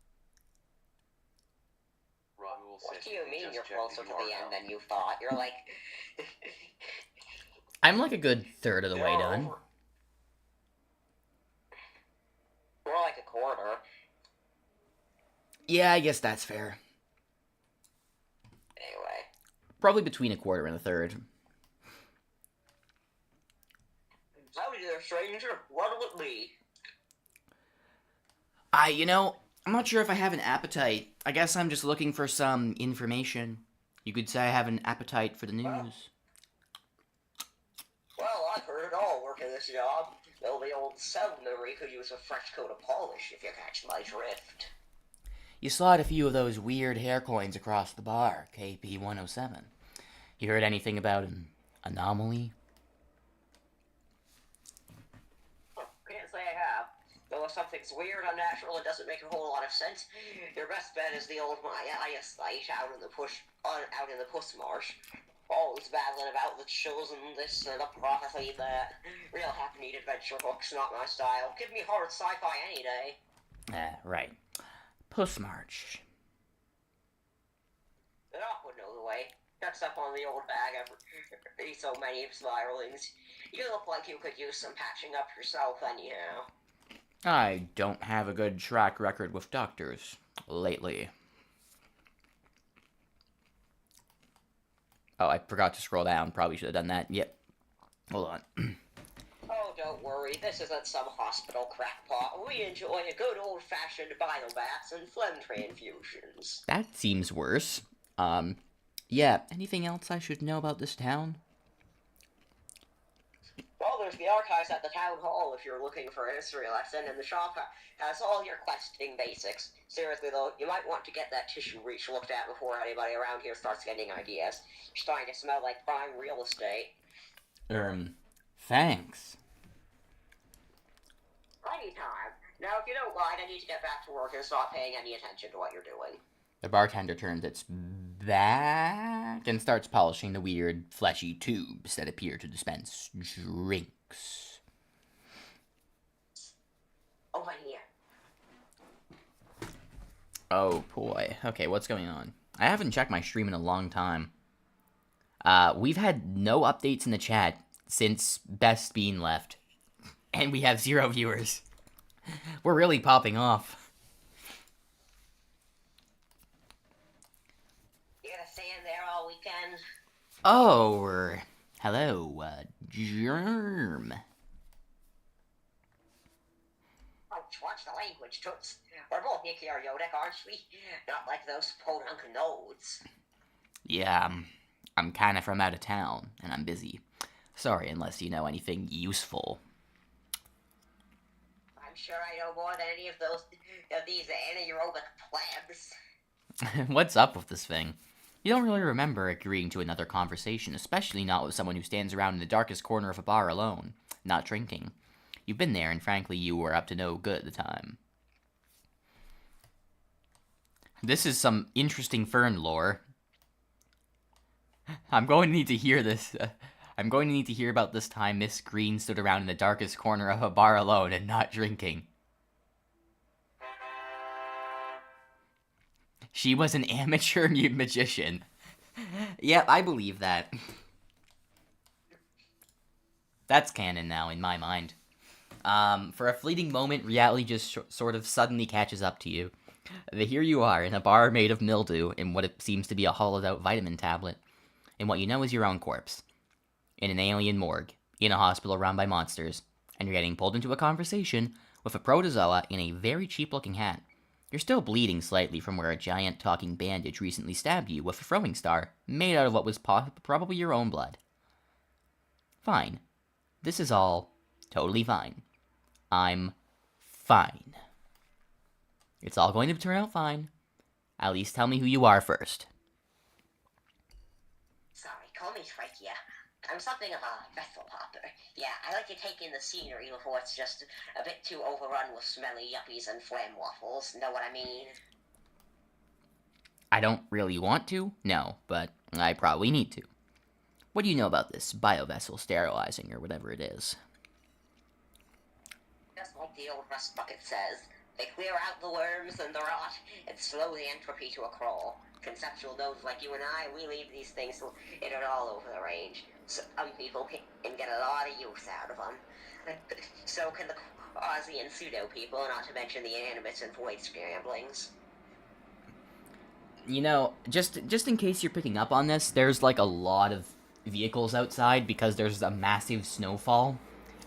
Rahul What said do you mean just you're checked closer the to the URL. end than you thought? You're like... I'm like a good third of the way You're done. over- More like a quarter. Yeah, I guess that's fair. Anyway. Probably between a quarter and a third. Howdy there, stranger. What'll it be? I'm not sure if I have an appetite. I guess I'm just looking for some information. You could say I have an appetite for the news. Well, I've heard it all working this job. Though the old seminary could use a fresh coat of polish, if you catch my drift. You slide a few of those weird hair coins across the bar, KP 107. You heard anything about an anomaly? Can't say I have. Though if something's weird, unnatural, it doesn't make a whole lot of sense. Your best bet is the old MUAHAHAHAHA site out in the push marsh. Always battling about the chills and this and the prophecy that. Real happy-neat adventure books, not my style. Give me hard sci-fi any day. Right. Puss March. The doc would know the way. Checks up on the old bag every so many spiralings. You look like you could use some patching up yourself anyhow. I don't have a good track record with doctors lately. Oh, I forgot to scroll down. Probably should have done that. Yep. Hold on. Oh, don't worry. This isn't some hospital crackpot. We enjoy a good old-fashioned biobaths and phlegm transfusions. That seems worse. Yeah. Anything else I should know about this town? Well, there's the archives at the town hall if you're looking for a history lesson, and the shop has all your questing basics. Seriously, though, you might want to get that tissue reach looked at before anybody around here starts getting ideas. You're starting to smell like prime real estate. Thanks. Anytime. Now, if you don't mind, I need to get back to work and stop paying any attention to what you're doing. The bartender turns its back and starts polishing the weird, fleshy tubes that appear to dispense drinks. Over here. Oh, boy. Okay, what's going on? I haven't checked my stream in a long time. We've had no updates in the chat since Best Bean left. And we have 0 viewers. We're really popping off. You gonna stay in there all weekend? Oh, hello, Germ. Watch the language, Toots. We're both eukaryotic, aren't we? Not like those podunk nodes. Yeah, I'm kinda from out of town, and I'm busy. Sorry, unless you know anything useful. I'm sure I know more than any of these anaerobic plebs. What's up with this thing? You don't really remember agreeing to another conversation, especially not with someone who stands around in the darkest corner of a bar alone, not drinking. You've been there, and frankly, you were up to no good at the time. This is some interesting fern lore. I'm going to need to hear this. I'm going to need to hear about this time Miss Green stood around in the darkest corner of a bar alone and not drinking. She was an amateur magician. Yep, I believe that. That's canon now, in my mind. For a fleeting moment, reality just sort of suddenly catches up to you. Here you are, in a bar made of mildew, in what it seems to be a hollowed-out vitamin tablet. And what you know is your own corpse. In an alien morgue, in a hospital run by monsters, and you're getting pulled into a conversation with a protozoa in a very cheap-looking hat. You're still bleeding slightly from where a giant talking bandage recently stabbed you with a throwing star, made out of what was probably your own blood. Fine. This is all totally fine. I'm fine. It's all going to turn out fine. At least tell me who you are first. Sorry, call me Trachea. I'm something of a vessel hopper. Yeah, I like to take in the scenery before it's just a bit too overrun with smelly yuppies and flam waffles. Know what I mean? I don't really want to, no, but I probably need to. What do you know about this biovessel sterilizing, or whatever it is? Just like the old rust bucket says, they clear out the worms and the rot, and slow the entropy to a crawl. Conceptual nodes like you and I, we leave these things in it all over the range. Some people can get a lot of use out of them. So can the Aussie and pseudo people, not to mention the animates and void scramblings. You know, just in case you're picking up on this, there's like a lot of vehicles outside because there's a massive snowfall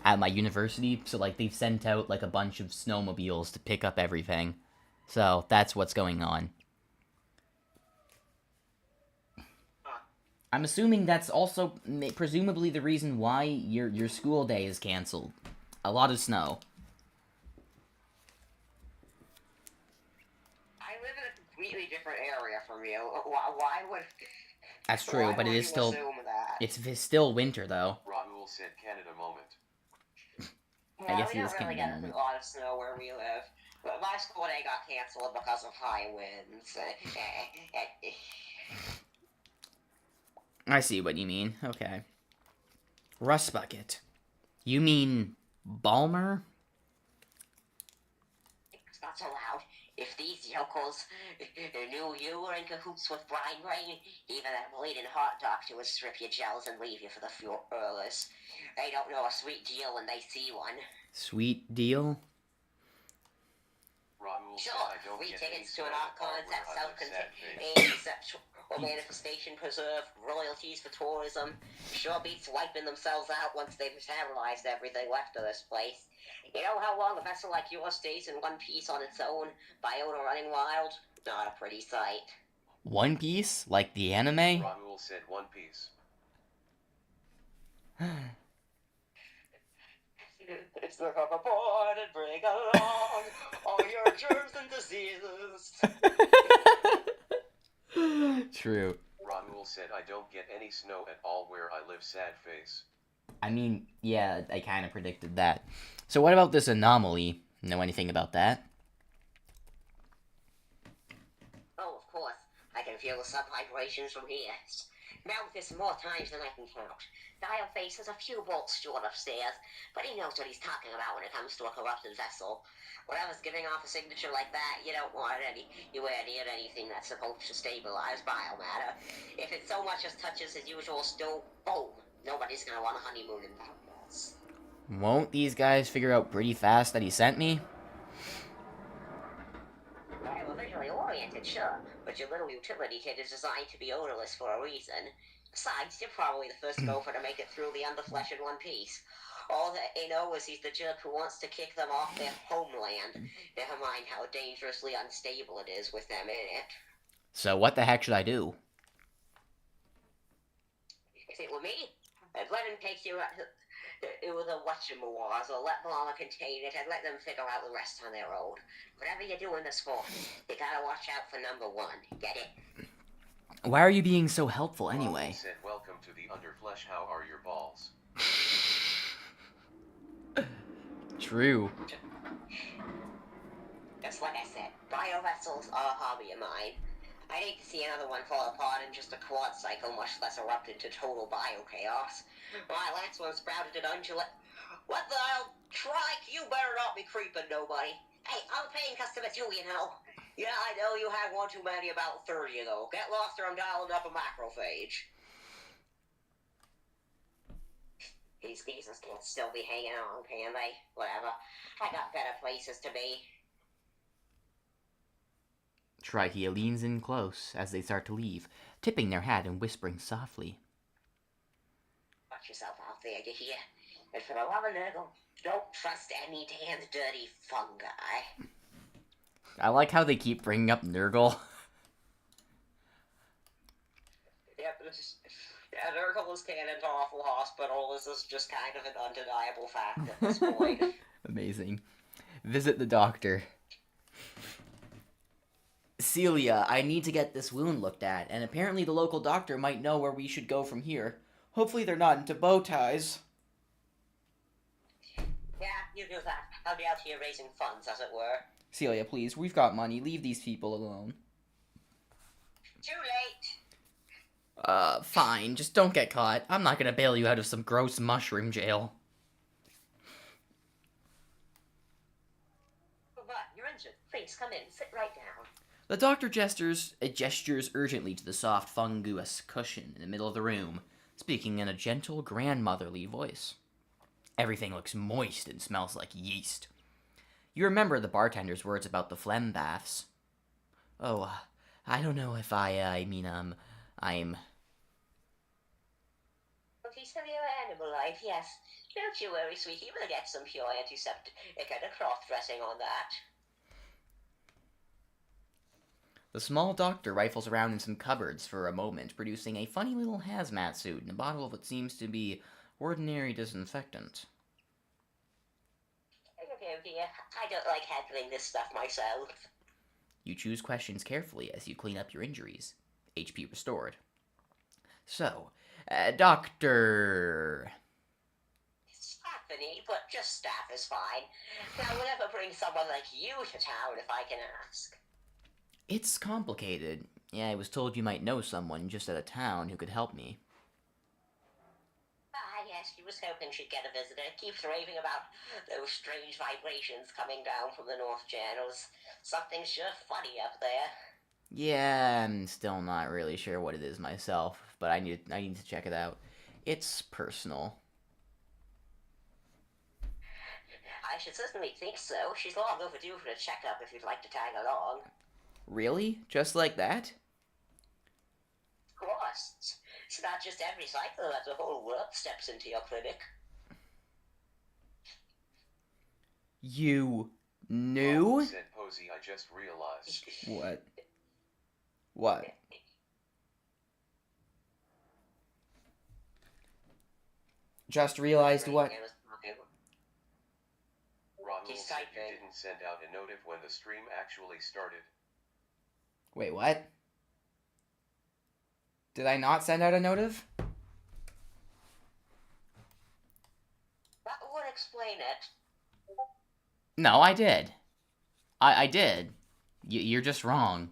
at my university, so like they've sent out like a bunch of snowmobiles to pick up everything. So that's what's going on. I'm assuming that's also presumably the reason why your school day is canceled. A lot of snow. I live in a completely different area from you. Why would... That's true, but it is still... It's still winter, though. Rahul said Canada moment. Yeah, I guess we it is don't really Canada get moment. a lot of snow where we live. But my school day got canceled because of high winds. I see what you mean. Okay. Rust bucket. You mean Balmer? It's not so loud. If these yokels knew you were in cahoots with Brine Brain, even that bleeding hot doctor would strip your gels and leave you for the furless. They don't know a sweet deal when they see one. Sweet deal? Rahul Sure, said I don't free get tickets any to an snow art at all concept, where I live, sad self-contained conceptual manifestation preserve, royalties for tourism. Sure beats wiping themselves out once they've metabolized everything left of this place. You know how long a vessel like yours stays in one piece on its own, biota running wild? Not a pretty sight. One Piece? Like the anime? Rahul said One Piece. It's the hoverboard and bring along all your germs and diseases. True. Rahul said I don't get any snow at all where I live, sad face. I mean, yeah, I kind of predicted that. So what about this anomaly? Know anything about that? Oh, of course. I can feel the sub-vibrations from here. Mouth this more times than I can count. Dialface has a few bolts stored upstairs, but he knows what he's talking about when it comes to a corrupted vessel. Whatever's giving off a signature like that, you don't want you near anything that's supposed to stabilize biomatter. If it so much as touches his usual stove, boom, nobody's gonna want a honeymoon in that mess. Won't these guys figure out pretty fast that he sent me? Well, visually oriented, sure, but your little utility kit is designed to be odorless for a reason. Besides, you're probably the first gopher to make it through the underflesh in one piece. All that they know is he's the jerk who wants to kick them off their homeland. Never mind how dangerously unstable it is with them in it. So what the heck should I do? If it were me, I'd let him take you with a whatchamawaz, or let Palmer contain it, and let them figure out the rest on their own. Whatever you're doing this for, you gotta watch out for number one. Get it? Why are you being so helpful anyway? Rahul said welcome to the underflesh, how are your balls? True. Just like I said, biovessels are a hobby of mine. I'd hate to see another one fall apart in just a quad cycle, much less erupt into total bio-chaos. My last one sprouted an undulate. What the hell? Trike, you better not be creeping nobody. Hey, I'm a paying customer too, you know. Yeah, I know you had one too many about 30 ago. Get lost or I'm dialing up a macrophage. These geezers can't still be hanging on, can they? Whatever. I got better places to be. Trikia leans in close as they start to leave, tipping their hat and whispering softly. Watch yourself out there, you hear? And for the love of Nurgle, don't trust any damn dirty fungi. I like how they keep bringing up Nurgle. Yep, yeah, Nurgle is canon to Awful Hospital. This is just kind of an undeniable fact at this point. Amazing. Visit the doctor. Celia, I need to get this wound looked at, and apparently the local doctor might know where we should go from here. Hopefully they're not into bow ties. Yeah, you do that. I'll be out here raising funds, as it were. Celia, please, we've got money. Leave these people alone. Too late. Fine. Just don't get caught. I'm not gonna bail you out of some gross mushroom jail. But you're injured. Please, come in. Sit right down. The doctor gestures urgently to the soft fungus cushion in the middle of the room, speaking in a gentle, grandmotherly voice. Everything looks moist and smells like yeast. You remember the bartender's words about the phlegm baths. Oh, I don't know if I'm... Piece of your animal life, yes. Don't you worry, sweetie. We'll get some pure antiseptic and a cloth dressing on that. The small doctor rifles around in some cupboards for a moment, producing a funny little hazmat suit and a bottle of what seems to be ordinary disinfectant. Oh dear, I don't like handling this stuff myself. You choose questions carefully as you clean up your injuries. HP restored. So, Doctor... Stephanie, but just staff is fine. Now, we'll never bring someone like you to town if I can ask. It's complicated. Yeah, I was told you might know someone just out of town who could help me. Ah, yes, she was hoping she'd get a visitor. Keeps raving about those strange vibrations coming down from the North Channels. Something's sure funny up there. Yeah, I'm still not really sure what it is myself, but I need to check it out. It's personal. I should certainly think so. She's long overdue for a checkup if you'd like to tag along. Really? Just like that? Of course. It's not just every cycle that the whole world steps into your clinic. You knew? Said Posey, I just realized. What? What? Just realized what? Rahul He's said you typing. didn't send out a notif when the stream actually started. Wait, what? Did I not send out a notif? That would explain it. No, I did. I did. You're just wrong.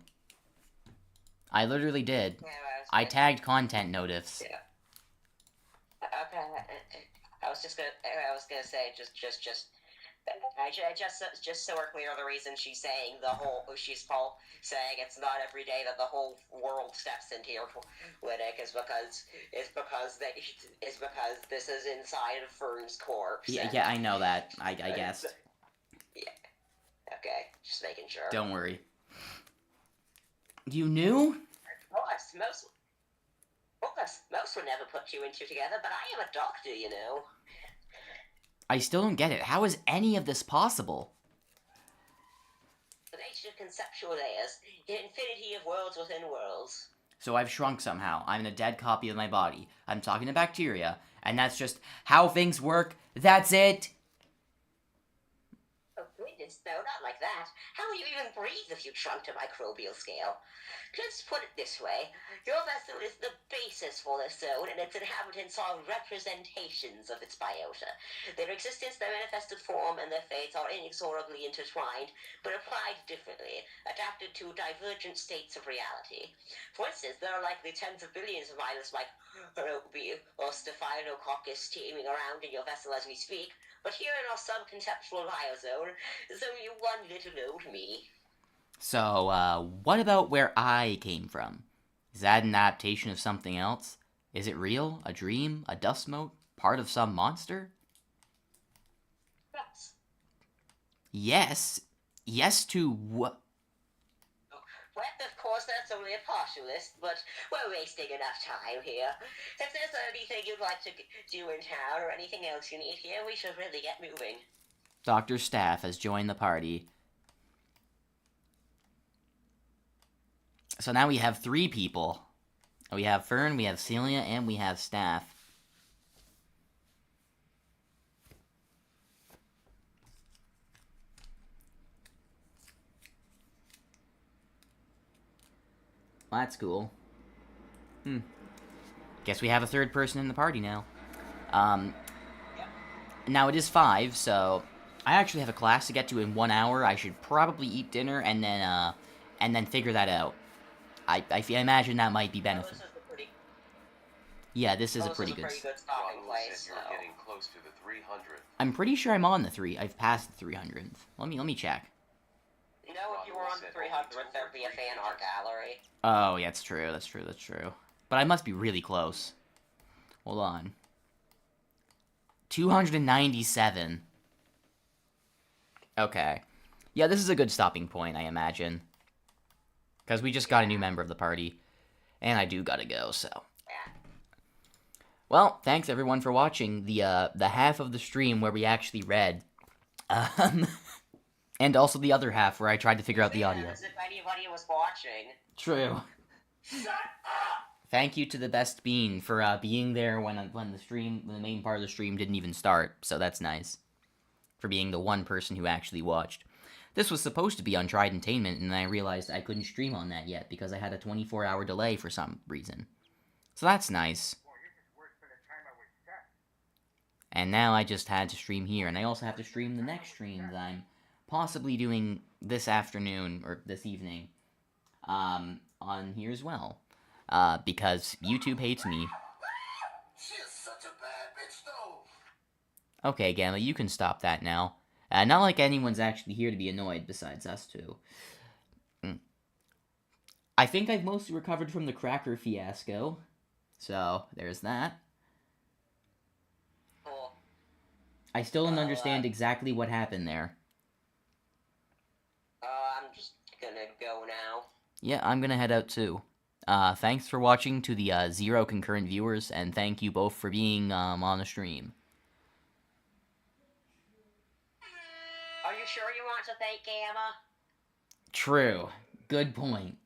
I literally did. Yeah, I tagged content notifs. Yeah. Okay. I was gonna say just so we're clear, the reason she's saying saying it's not every day that the whole world steps into your clinic is because this is inside of Fern's corpse. Yeah, I know that. I guessed. Yeah. Okay, just making sure. Don't worry. You knew? Most would never put two and two together, but I am a doctor, you know. I still don't get it. How is any of this possible? The nature of conceptual layers, the infinity of worlds within worlds. So I've shrunk somehow. I'm in a dead copy of my body. I'm talking to bacteria, and that's just how things work. That's it. Oh goodness, No, not like that. How will you even breathe if you shrunk to microbial scale? Let's put it this way. Your vessel is the basis for this zone, and its inhabitants are representations of its biota. Their existence, their manifested form, and their fates are inexorably intertwined, but applied differently, adapted to divergent states of reality. For instance, there are likely tens of billions of viruses like Herobi or Staphylococcus teeming around in your vessel as we speak, but here in our subconceptual biozone, there's only one little old me. So, what about where I came from? Is that an adaptation of something else? Is it real? A dream? A dust mote? Part of some monster? Yes. Yes. Yes to what? Well, of course, that's only a partial list, but we're wasting enough time here. If there's anything you'd like to do in town or anything else you need here, we should really get moving. Dr. Staff has joined the party. So now we have 3 people. We have Fern, we have Celia, and we have Staff. Well, that's cool. Guess we have a 3rd person in the party now. Now it is 5, so I actually have a class to get to in 1 hour. I should probably eat dinner and then figure that out. I imagine that might be beneficial. Yeah, this is a pretty good stopping Rahul place. said you're getting close to the 300. I'm pretty sure I'm on the 3. I've passed the 300th. Let me check. You know, if you were on the 300th, there'd be a fan art gallery. Oh, yeah, that's true. That's true. But I must be really close. Hold on. 297. Okay. Yeah, this is a good stopping point, I imagine. Because we just got a new member of the party. And I do gotta go, so. Well, thanks everyone for watching the half of the stream where we actually read. And also the other half where I tried to figure out the audio. As if anybody was watching. True. Shut up! Thank you to the best bean for being there when the main part of the stream didn't even start, so that's nice. For being the one person who actually watched. This was supposed to be on Tridentainment, and I realized I couldn't stream on that yet because I had a 24-hour delay for some reason. So that's nice. And now I just had to stream here, and I also have to stream the next stream that I'm possibly doing this afternoon, or this evening, on here as well. Because YouTube hates me. She is such a bad bitch, though. Okay, Gamma, you can stop that now. Not like anyone's actually here to be annoyed besides us two. I think I've mostly recovered from the cracker fiasco. So, there's that. Cool. I still don't understand exactly what happened there. I'm just gonna go now. Yeah, I'm gonna head out too. Thanks for watching to the 0 concurrent viewers, and thank you both for being on the stream. Are you sure you want to thank Gamma? True. Good point.